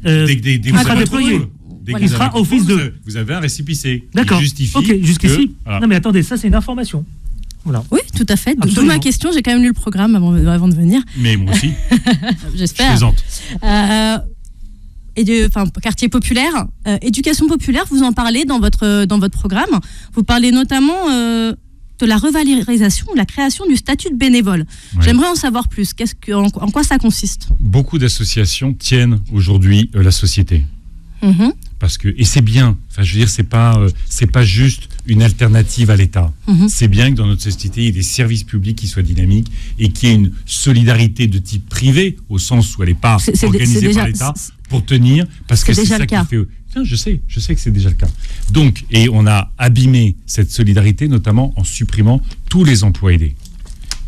Dès vous sera déployé. Il sera office de. Vous avez un récipicé. D'accord. Qui justifie. Ok, jusqu'ici. Voilà. Non, mais attendez, ça, c'est une information. Voilà. Oui, tout à fait. D'où ma question. J'ai quand même lu le programme avant de venir. Mais moi aussi. J'espère. Je plaisante. Quartier populaire, éducation populaire, vous en parlez dans votre programme. Vous parlez notamment acte la revalorisation ou la création du statut de bénévole. Ouais. J'aimerais en savoir plus. En quoi ça consiste ? Beaucoup d'associations tiennent aujourd'hui la société. Parce que, et c'est bien, enfin, je veux dire, c'est pas juste une alternative à l'État. C'est bien que dans notre société, il y ait des services publics qui soient dynamiques et qu'il y ait une solidarité de type privé, au sens où elle n'est pas organisée par l'État, pour tenir, parce que c'est ça qui fait... Non, je sais que c'est déjà le cas. Donc, et on a abîmé cette solidarité, notamment en supprimant tous les emplois aidés,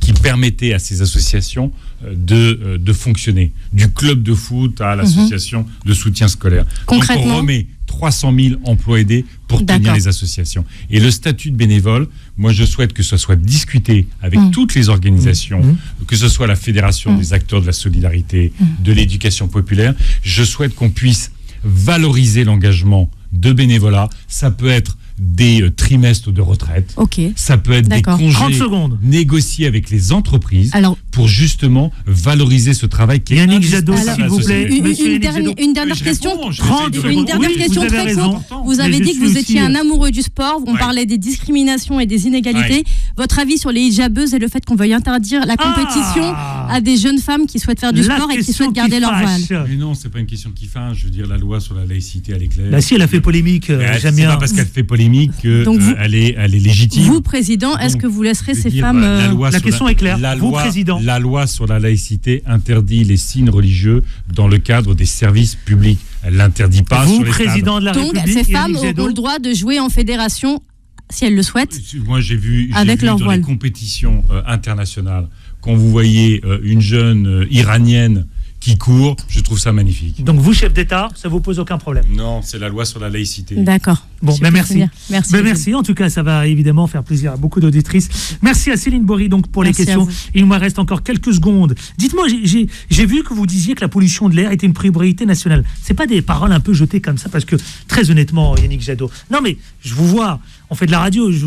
qui permettaient à ces associations de fonctionner, du club de foot à l'association de soutien scolaire. Concrètement, donc on remet 300 000 emplois aidés pour tenir les associations. Et le statut de bénévole, moi je souhaite que ce soit discuté avec toutes les organisations, que ce soit la Fédération des acteurs de la solidarité, de l'éducation populaire. Je souhaite qu'on puisse valoriser l'engagement de bénévolat. Ça peut être des trimestres de retraite. Ça peut être des congés négociés avec les entreprises pour justement valoriser ce travail qui est Yannick Jadot, s'il vous plaît. Une dernière question. Une dernière question très courte. Vous avez dit que vous étiez un amoureux du sport. On parlait des discriminations et des inégalités. Votre avis sur les hijabeuses et le fait qu'on veuille interdire la compétition à des jeunes femmes qui souhaitent faire du sport et qui souhaitent garder leur voile? Mais non, c'est pas une question qui fâche. Je veux dire, la loi sur la laïcité, elle est claire. Bah si, elle a fait polémique. J'aime bien. C'est pas parce qu'elle fait polémique qu'elle est légitime. Vous, président, est-ce que vous laisserez ces femmes... La question est claire. Vous, président. La loi sur la laïcité interdit les signes religieux dans le cadre des services publics. Elle l'interdit pas sur les stades. Vous, président de la République. Donc, ces femmes ont le droit de jouer en fédération, si elles le souhaitent. Moi, j'ai vu dans les compétitions internationales, quand vous voyez une jeune Iranienne qui court, je trouve ça magnifique. Donc vous, chef d'État, ça vous pose aucun problème? Non, c'est la loi sur la laïcité. D'accord. Bon, merci. Merci. En tout cas, ça va évidemment faire plaisir à beaucoup d'auditrices. Merci à Céline Bory donc pour les questions. Il me reste encore quelques secondes. Dites-moi, j'ai vu que vous disiez que la pollution de l'air était une priorité nationale. C'est pas des paroles un peu jetées comme ça, parce que très honnêtement, Yannick Jadot. Non mais je vous vois. On fait de la radio, je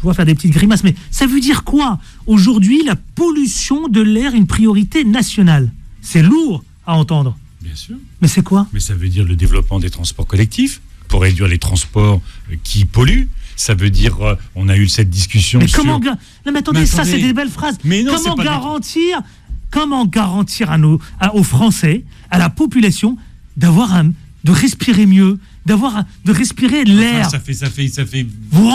vois faire des petites grimaces, mais ça veut dire quoi? Aujourd'hui, la pollution de l'air est une priorité nationale. C'est lourd à entendre. Bien sûr. Mais c'est quoi? Mais ça veut dire le développement des transports collectifs pour réduire les transports qui polluent. Ça veut dire, on a eu cette discussion. Mais comment non, mais attendez, ça c'est des belles phrases. Mais non, comment garantir aux Français, à la population, de respirer mieux, de respirer l'air. Ça fait. Vous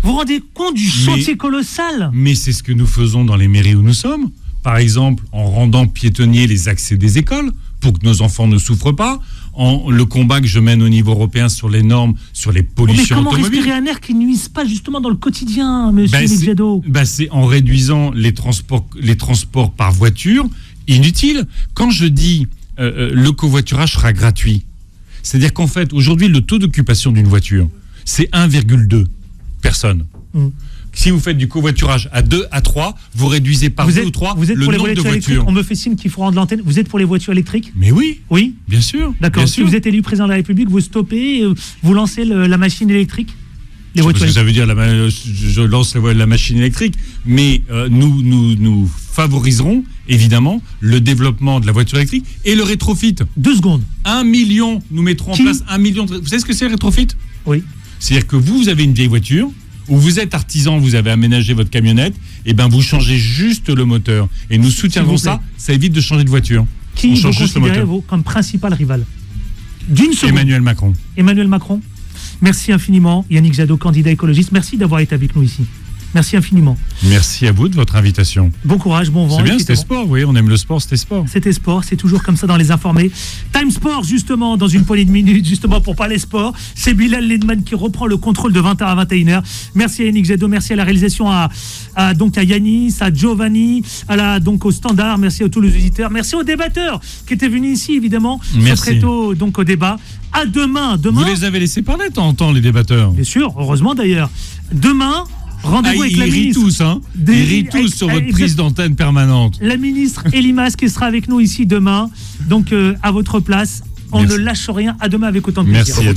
vous rendez compte du chantier colossal? Mais c'est ce que nous faisons dans les mairies où nous sommes. Par exemple, en rendant piétonniers les accès des écoles, pour que nos enfants ne souffrent pas, le combat que je mène au niveau européen sur les normes, sur les pollutions automobiles. Mais comment respirer un air qui ne nuise pas justement dans le quotidien, monsieur Jadot? C'est en réduisant les transports par voiture inutiles. Quand je dis le covoiturage sera gratuit, c'est-à-dire qu'en fait, aujourd'hui, le taux d'occupation d'une voiture, c'est 1,2 personnes. Si vous faites du covoiturage à 2 à 3, vous réduisez par 2 ou 3 le nombre de voitures. On me fait signe qu'il faut rendre l'antenne. Vous êtes pour les voitures électriques? Mais oui. Oui, bien sûr. D'accord. Si vous êtes élu président de la République, vous stoppez, vous lancez la machine électrique? Les voitures électriques. Ça veut dire je lance la machine électrique, mais nous favoriserons évidemment le développement de la voiture électrique et le rétrofit. 2 secondes. 1 million, nous mettrons en place 1 million. Vous savez ce que c'est le rétrofit? Oui. C'est-à-dire que vous avez une vieille voiture, où vous êtes artisan, vous avez aménagé votre camionnette, et ben vous changez juste le moteur. Et nous soutiendrons ça évite de changer de voiture. Qui vous considérez comme principal rival? D'une seconde. Emmanuel Macron. Emmanuel Macron. Merci infiniment, Yannick Jadot, candidat écologiste. Merci d'avoir été avec nous ici. Merci infiniment. Merci à vous de votre invitation. Bon courage, bon vent. C'est bien, c'était sport, oui, on aime le sport, c'était sport. C'était sport, c'est toujours comme ça dans les informés. Time Sport, justement, dans une poignée de minutes, justement, pour parler sport. C'est Bilal Ledman qui reprend le contrôle de 20h à 21h. Merci à Yannick Jadot, merci à la réalisation, à Yanis, à Giovanni, donc au standard, merci à tous les auditeurs, merci aux débatteurs qui étaient venus ici, évidemment, très tôt, donc au débat. À demain. Vous les avez laissés parler de temps en temps, les débatteurs. Bien sûr, heureusement d'ailleurs. Demain, rendez-vous avec la ministre. Ils rient tous sur votre prise d'antenne permanente. La ministre Elimas qui sera avec nous ici demain. Donc, à votre place, on ne lâche rien. À demain avec autant de plaisir. Merci.